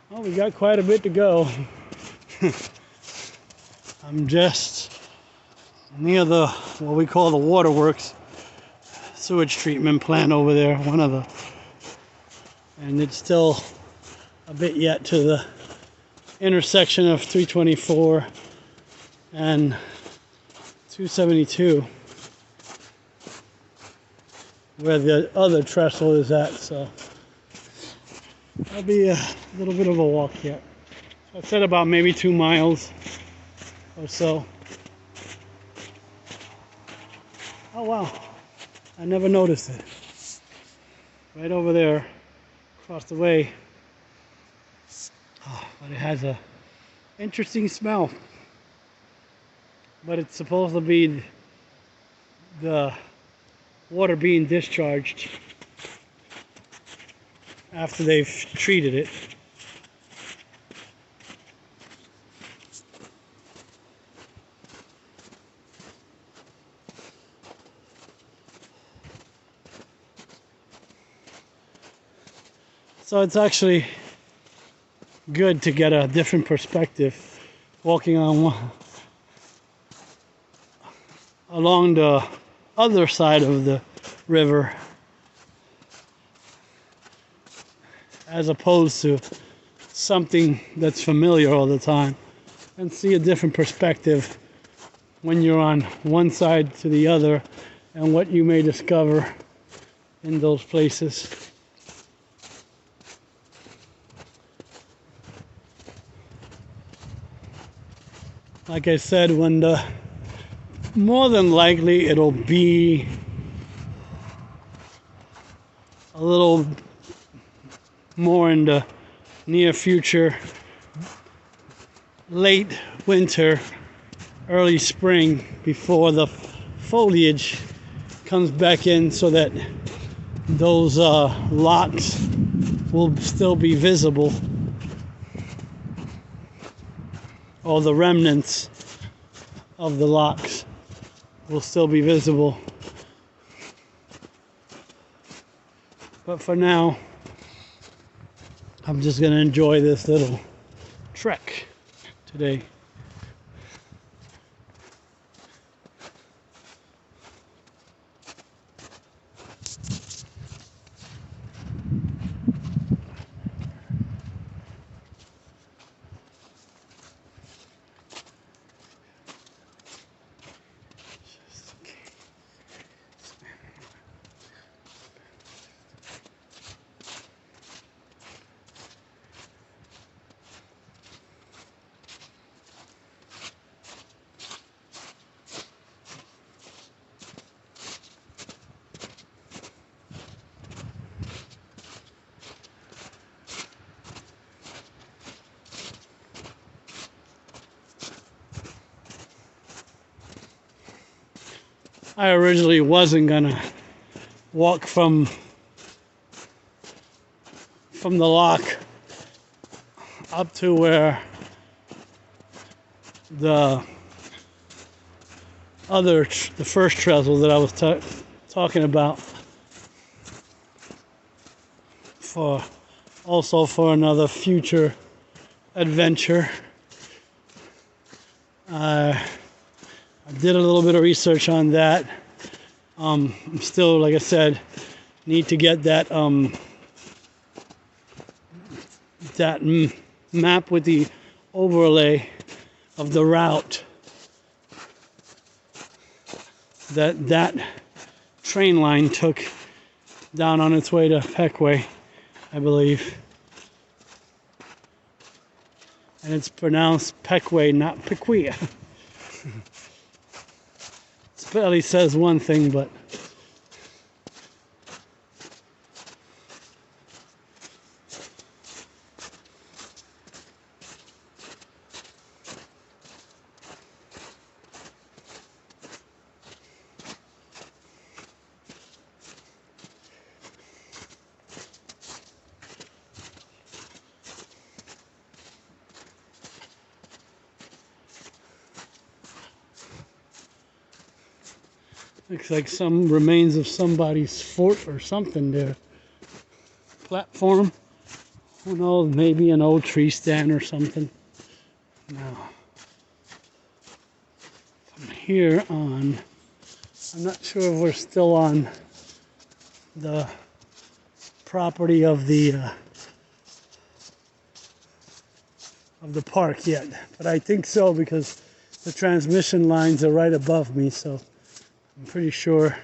Well, we got quite a bit to go. I'm just near the, what we call the waterworks, sewage treatment plant over there, one of the, and it's still a bit yet to the intersection of 324 and 272 where the other trestle is at, so that'll be a little bit of a walk yet. So I said about maybe 2 miles or so. Oh wow, I never noticed it. Right over there, across the way. Oh, but it has a interesting smell. But it's supposed to be the water being discharged after they've treated it. So it's actually good to get a different perspective walking along the other side of the river as opposed to something that's familiar all the time, and see a different perspective when you're on one side to the other and what you may discover in those places. Like I said, more than likely it'll be a little more in the near future, late winter, early spring, before the foliage comes back in, so that those locks will still be visible, or the remnants of the locks will still be visible. But for now, I'm just going to enjoy this little trek today. I originally wasn't gonna walk from the lock up to where the first trestle that I was talking about for another future adventure. I did a little bit of research on that. I'm still, like I said, need to get that map with the overlay of the route that train line took down on its way to Pequea, I believe. And it's pronounced Pequea, not Pequea. Spelly says one thing, but looks like some remains of somebody's fort or something there. Platform. Who knows, maybe an old tree stand or something. Now, from here on, I'm not sure if we're still on the property of the park yet, but I think so because the transmission lines are right above me, so I'm pretty sure.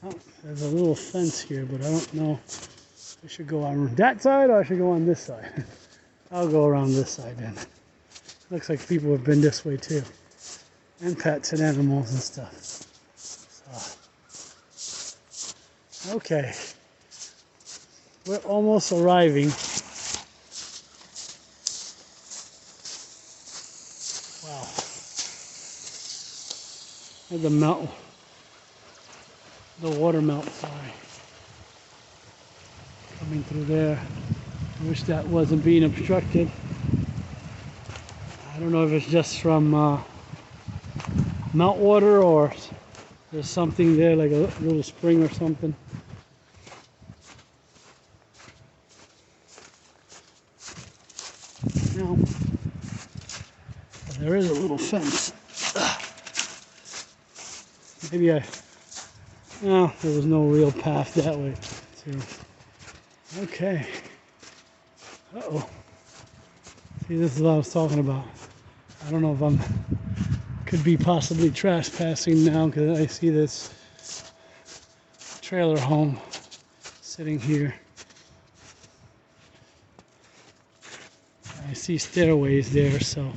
Oh, there's a little fence here, but I don't know if I should go on that side or I should go on this side. I'll go around this side then. Looks like people have been this way too. And pets and animals and stuff. So, okay. We're almost arriving. Wow. The melt. The water melt, sorry. Coming through there. I wish that wasn't being obstructed. I don't know if it's just from meltwater or there's something there like a little spring or something. Now, there is a little fence. Maybe no, there was no real path that way too. Okay. Uh-oh. See, this is what I was talking about. I don't know if could be possibly trespassing now because I see this trailer home sitting here. I see stairways there, so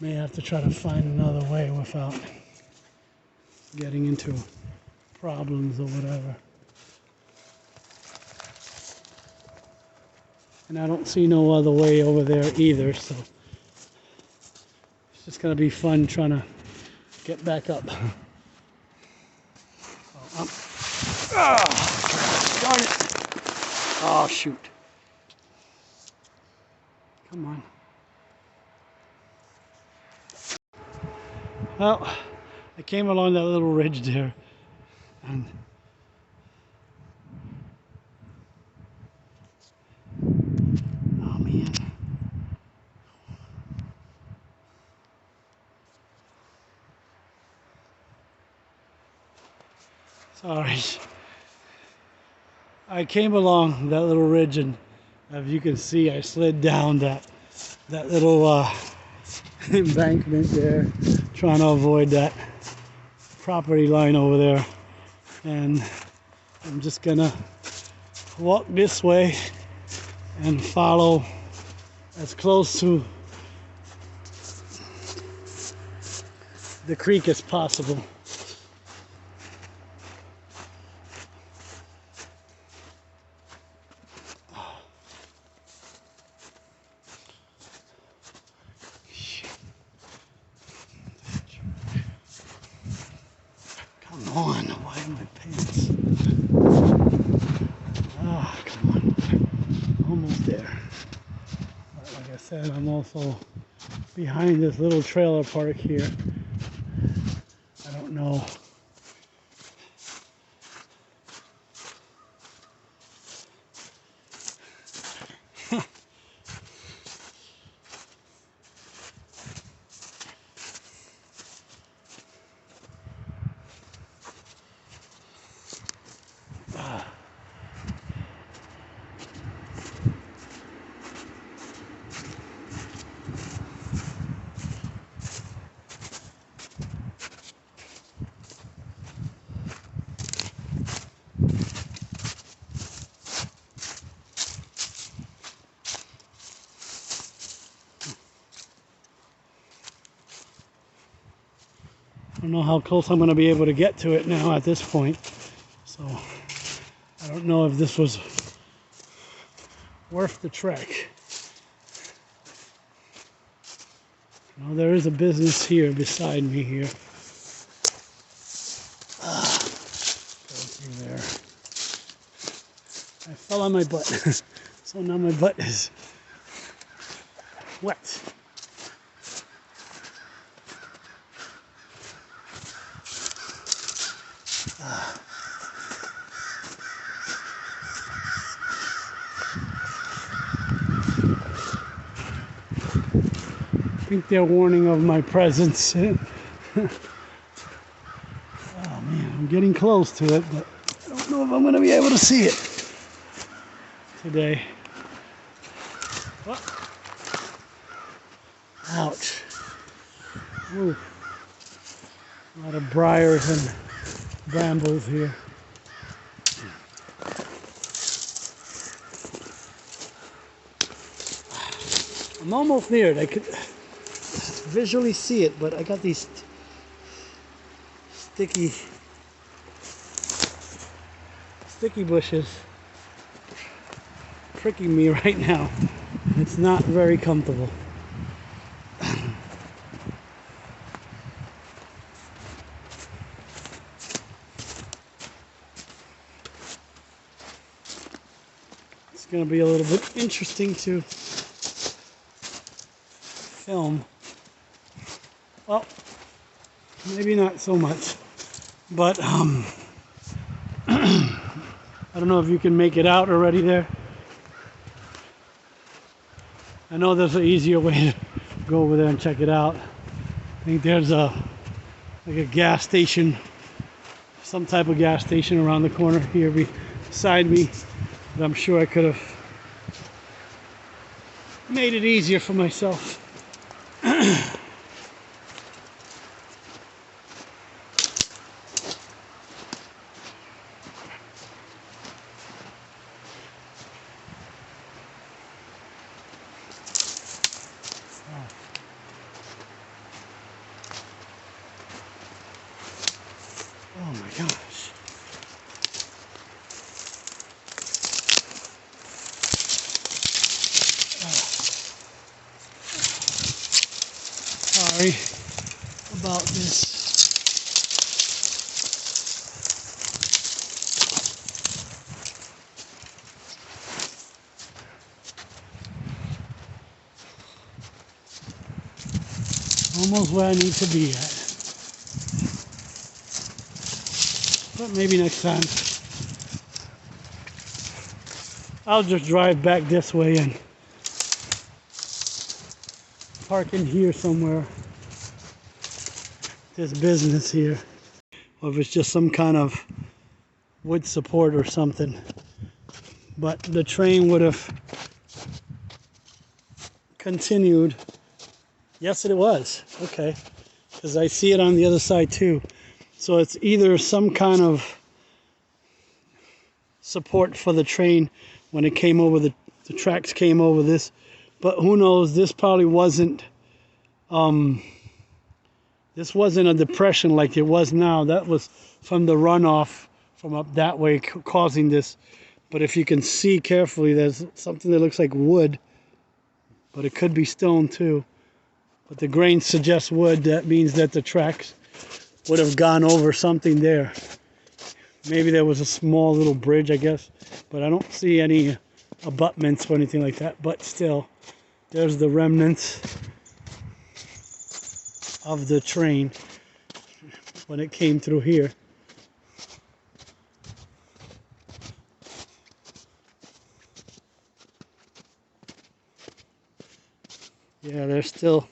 may have to try to find another way without getting into problems or whatever. And I don't see no other way over there either, so it's just gonna be fun trying to get back up. Darn it! Oh shoot! Come on. Well, I came along that little ridge there, and oh man. Sorry. I came along that little ridge, and as you can see, I slid down that little embankment there, trying to avoid that property line over there. And I'm just gonna walk this way and follow as close to the creek as possible. on. Why are my pants? Ah, come on. Almost there. But like I said, I'm also behind this little trailer park here. I don't know. I don't know how close I'm going to be able to get to it now at this point. So I don't know if this was worth the trek. Well, there is a business here beside me here. Go through there. I fell on my butt. So now my butt is wet. I think they're warning of my presence. Oh man, I'm getting close to it, but I don't know if I'm going to be able to see it today. Oh. Ouch. Ooh. A lot of briars and brambles here. I'm almost near it. I could visually see it, but I got these sticky bushes pricking me right now. It's not very comfortable. It's going to be a little bit interesting to film. Well, maybe not so much, but I don't know if you can make it out already there. I know there's an easier way to go over there and check it out. I think there's like a gas station, some type of gas station around the corner here beside me, but I'm sure I could have made it easier for myself. Oh my gosh. Sorry about this. Almost where I need to be at. But maybe next time I'll just drive back this way and park in here somewhere. This business here. Or if it's just some kind of wood support or something. But the train would have continued. Yes, it was. Okay. Because I see it on the other side too. So it's either some kind of support for the train when it came over, the tracks came over this. But who knows, this probably wasn't, this wasn't a depression like it was now. That was from the runoff from up that way causing this. But if you can see carefully, there's something that looks like wood, but it could be stone too. But the grain suggests wood. That means that the tracks would have gone over something there. Maybe there was a small little bridge, I guess, but I don't see any abutments or anything like that. But still, there's the remnants of the train when it came through here. Yeah, there's still,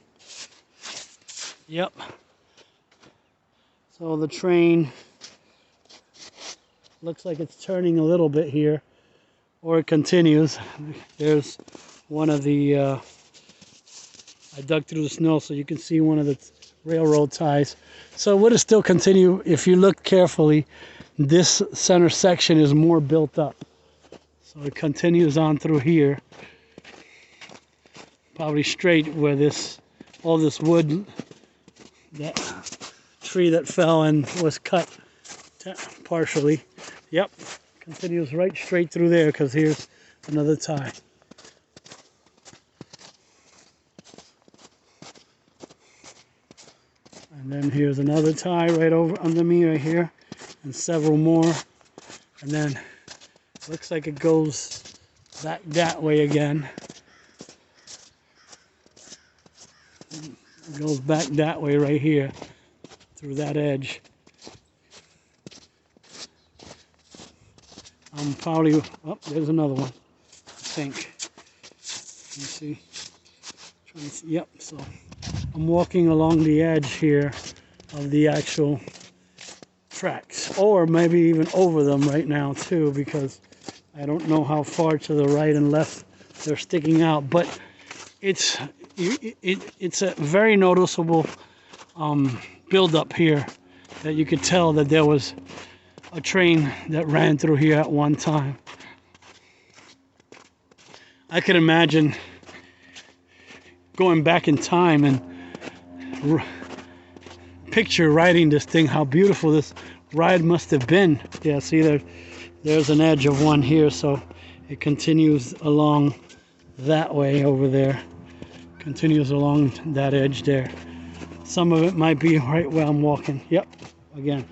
yep. So the train looks like it's turning a little bit here, or it continues. There's one of the, I dug through the snow so you can see one of the railroad ties. So it would still continue. If you look carefully, this center section is more built up. So it continues on through here. Probably straight where all this wood, that tree that fell and was cut partially. Yep, continues right straight through there because here's another tie. And then here's another tie right over under me right here, and several more. And then looks like it goes back that way again. It goes back that way right here through that edge. I'm probably, oh, there's another one, I think. Let me see. Trying to see. Yep, so I'm walking along the edge here of the actual tracks, or maybe even over them right now too, because I don't know how far to the right and left they're sticking out, but it's a very noticeable build-up here that you could tell that there was a train that ran through here at one time. I could imagine going back in time and picture riding this thing, how beautiful this ride must have been. Yeah, see there's an edge of one here, so it continues along that way over there. Continues along that edge there. Some of it might be right where I'm walking. Yep, again.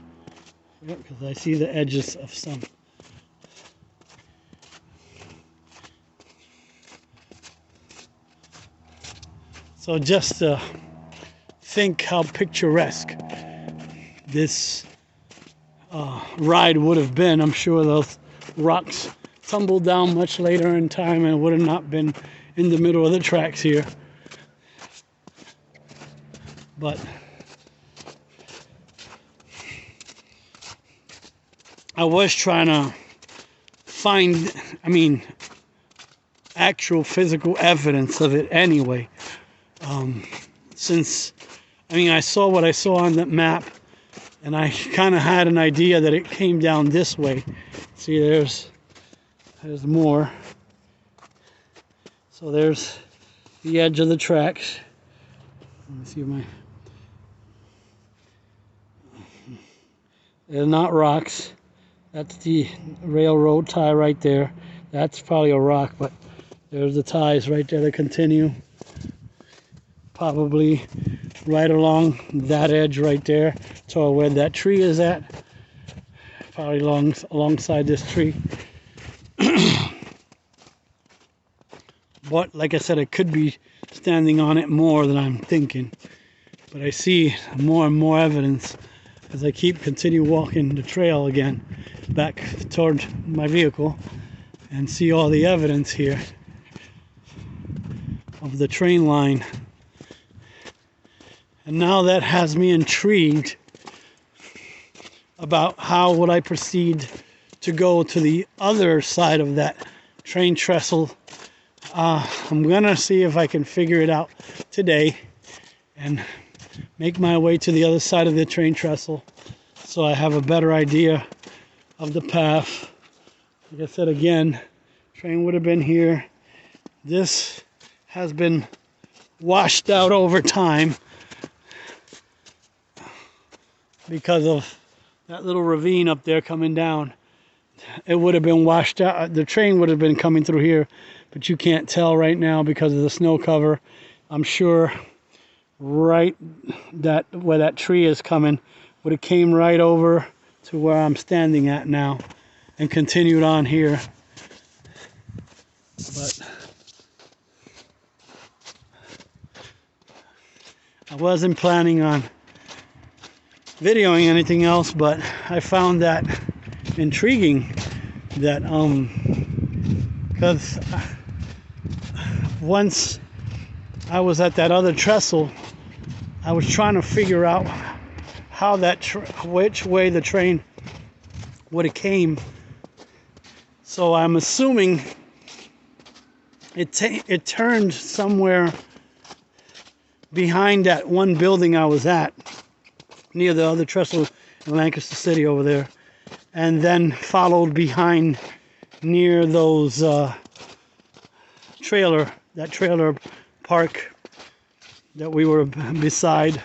Yep, because I see the edges of some. So just think how picturesque this ride would have been. I'm sure those rocks tumbled down much later in time and would have not been in the middle of the tracks here. But I was trying to find, actual physical evidence of it anyway. Since, I saw what I saw on the map, and I kind of had an idea that it came down this way. See, there's more. So there's the edge of the tracks. Let me see my... They're not rocks. That's the railroad tie right there. That's probably a rock, but there's the ties right there that continue. Probably right along that edge right there to where that tree is at. Probably alongside this tree. But like I said, I could be standing on it more than I'm thinking. But I see more and more evidence as I continue walking the trail again back toward my vehicle, and see all the evidence here of the train line. And now that has me intrigued about how would I proceed to go to the other side of that train trestle. I'm gonna see if I can figure it out today and make my way to the other side of the train trestle so I have a better idea of the path. Like I said again, train would have been here. This has been washed out over time because of that little ravine up there coming down. It would have been washed out. The train would have been coming through here, but you can't tell right now because of the snow cover. I'm sure right where that tree is coming would have came right over to where I'm standing at now and continued on here. But I wasn't planning on videoing anything else, but I found that intriguing that because once I was at that other trestle, I was trying to figure out how that which way the train would have came. So I'm assuming it turned somewhere behind that one building I was at, near the other trestle in Lancaster City over there, and then followed behind near those trailer park that we were beside,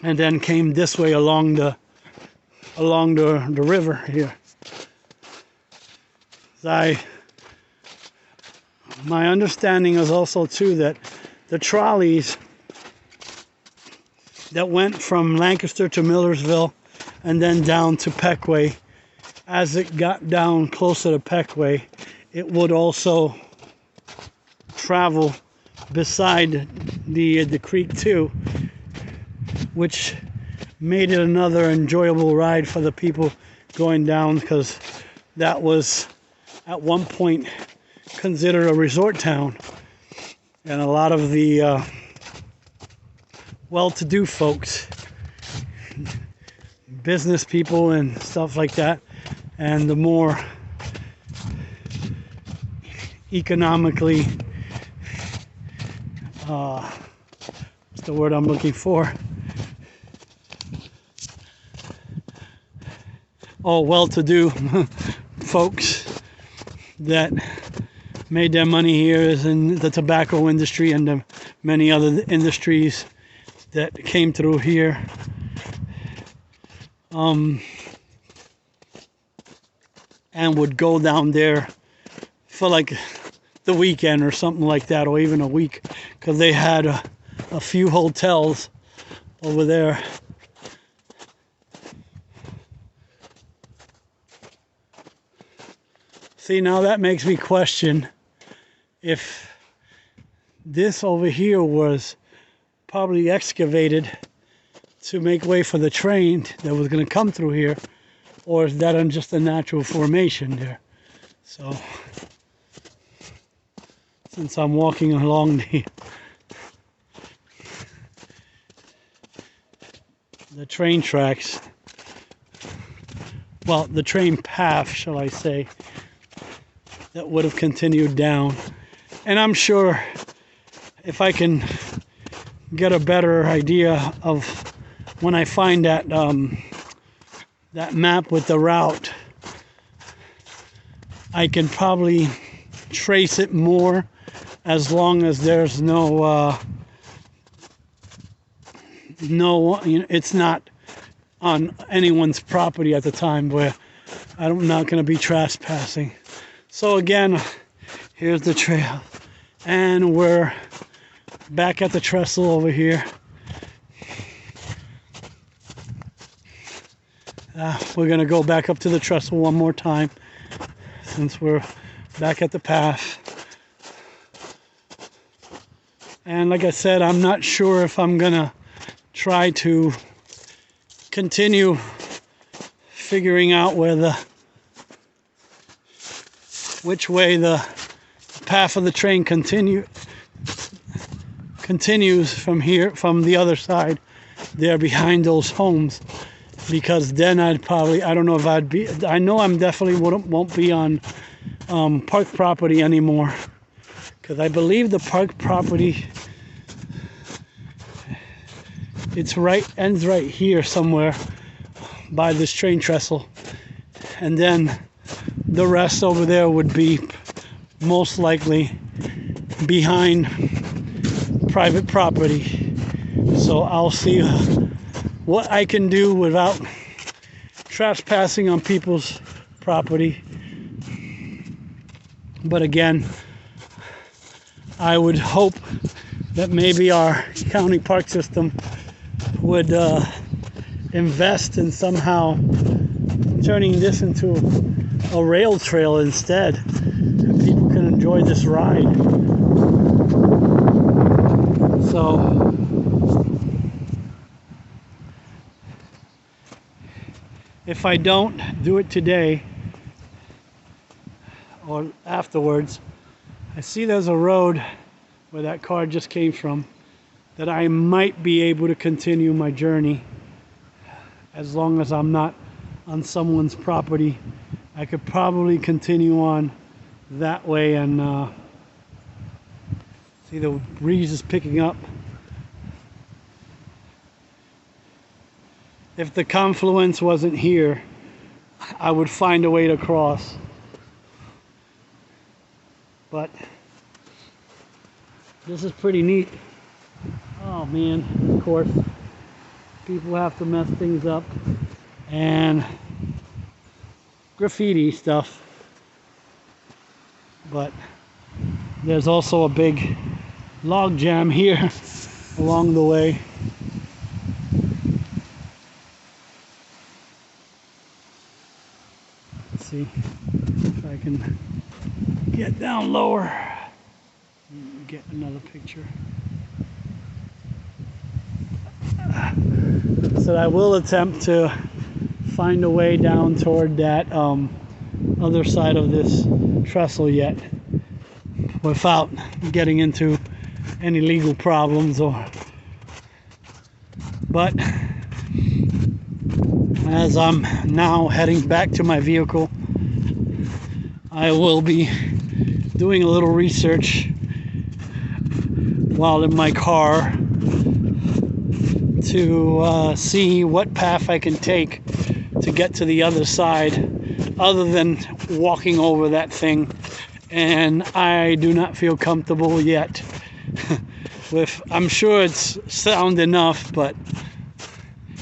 and then came this way along the river here. My understanding is also too that the trolleys that went from Lancaster to Millersville and then down to Pequea, as it got down closer to Pequea, it would also travel beside the creek too, which made it another enjoyable ride for the people going down, because that was at one point considered a resort town, and a lot of the well-to-do folks, business people and stuff like that, and the more economically what's the word I'm looking for? Well-to-do folks that made their money here is in the tobacco industry and the many other industries that came through here. And would go down there for like the weekend or something like that, or even a week, because they had a few hotels over there. See, now that makes me question if this over here was probably excavated to make way for the train that was going to come through here, or is that just a natural formation there? So, since I'm walking along the train tracks, well, the train path, shall I say, that would have continued down. And I'm sure if I can get a better idea of when I find that that map with the route, I can probably trace it more, as long as there's no it's not on anyone's property at the time, where I'm not going to be trespassing. So again, here's the trail, and we're back at the trestle over here. We're going to go back up to the trestle one more time, since we're back at the path. And like I said, I'm not sure if I'm going to try to continue figuring out which way the path of the train continues from here, from the other side there behind those homes, because then I don't know if I know I'm definitely won't be on park property anymore, because I believe the park property, ends right here somewhere by this train trestle, and then the rest over there would be most likely behind private property. So I'll see what I can do without trespassing on people's property. But again, I would hope that maybe our county park system would invest in somehow turning this into a rail trail instead, and people can enjoy this ride. So if I don't do it today or afterwards, I see there's a road where that car just came from that I might be able to continue my journey. As long as I'm not on someone's property, I could probably continue on that way. And see, the breeze is picking up. If the confluence wasn't here, I would find a way to cross. But this is pretty neat. Oh man, of course, people have to mess things up. And graffiti stuff. But there's also a big log jam here along the way. Let's see if I can get down lower and get another picture. So I will attempt to find a way down toward that other side of this trestle yet, without getting into any legal problems. But as I'm now heading back to my vehicle, I will be doing a little research while in my car to see what path I can take to get to the other side, other than walking over that thing. And I do not feel comfortable yet with, I'm sure it's sound enough, but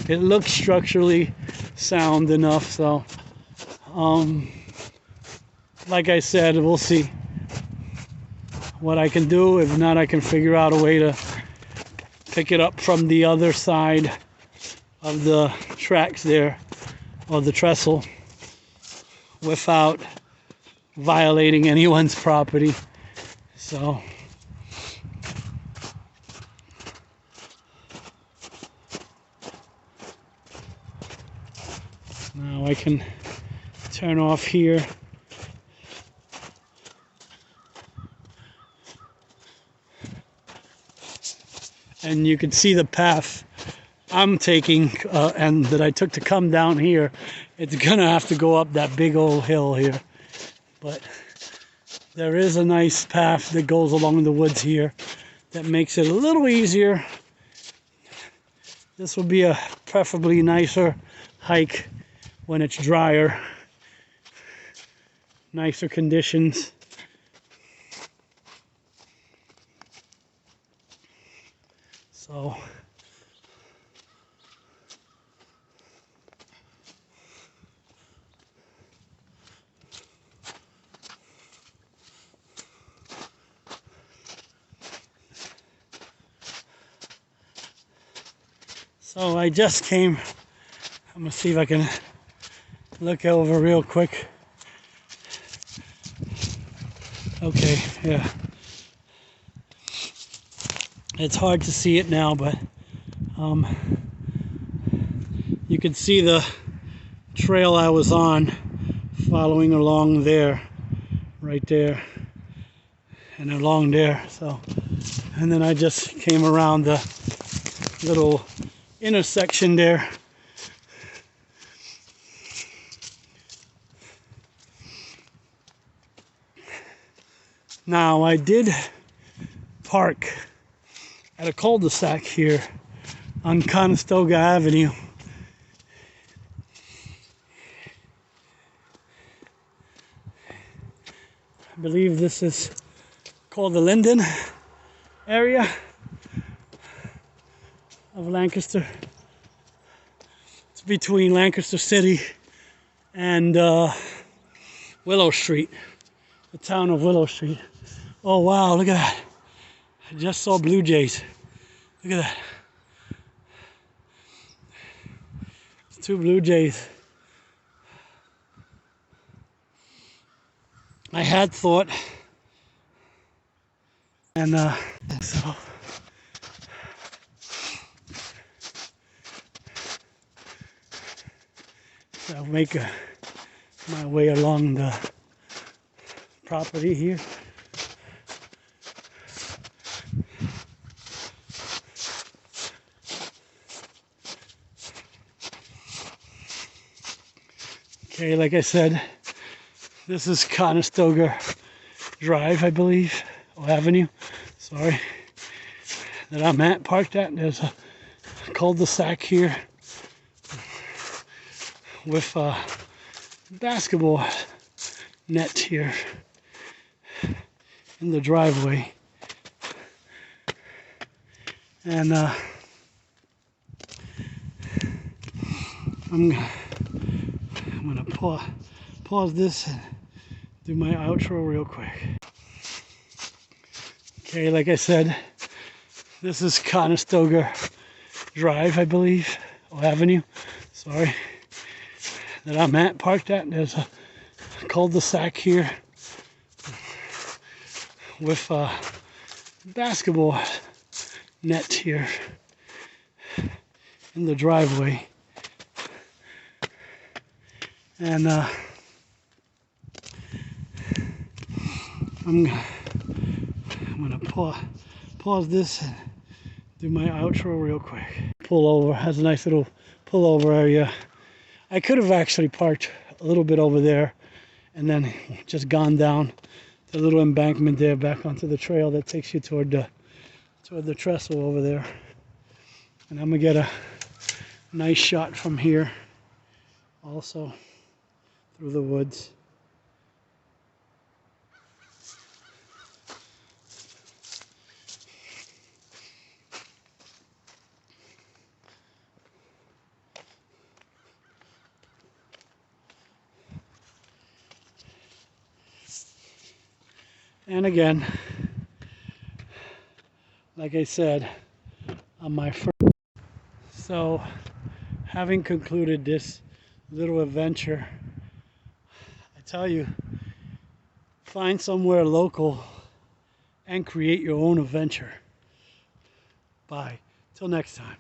it looks structurally sound enough. So like I said, we'll see what I can do. If not, I can figure out a way to pick it up from the other side of the tracks there, or the trestle, without violating anyone's property. So now I can turn off here. And you can see the path I'm taking and that I took to come down here. It's gonna have to go up that big old hill here. But there is a nice path that goes along the woods here that makes it a little easier. This will be a preferably nicer hike when it's drier, nicer conditions. So I just came, I'm gonna see if I can look over real quick. Okay, yeah. It's hard to see it now, but you can see the trail I was on following along there, right there, and along there. So, and then I just came around the little intersection there. Now I did park at a cul-de-sac here on Conestoga Avenue. I believe this is called the Linden area of Lancaster. It's between Lancaster City and Willow Street, the town of Willow Street. Oh wow, look at that. I just saw blue jays. Look at that. 2 blue jays. I had thought, and so I'll make my way along the property here. Okay, like I said, this is Conestoga Drive, I believe, or Avenue, sorry, that I'm at, parked at. There's a cul-de-sac here with a basketball net here in the driveway. And I'm gonna pause this and do my outro real quick. Okay, like I said, this is Conestoga Drive, I believe, or Avenue, sorry, that I'm at, parked at. There's a cul-de-sac here with a basketball net here in the driveway. And I'm gonna pause this and do my outro real quick. Pull over, has a nice little pullover area. I could have actually parked a little bit over there and then just gone down the little embankment there back onto the trail that takes you toward the trestle over there. And I'm gonna get a nice shot from here also through the woods. And again, like I said, on my first. So, having concluded this little adventure, I tell you, find somewhere local and create your own adventure. Bye. Till next time.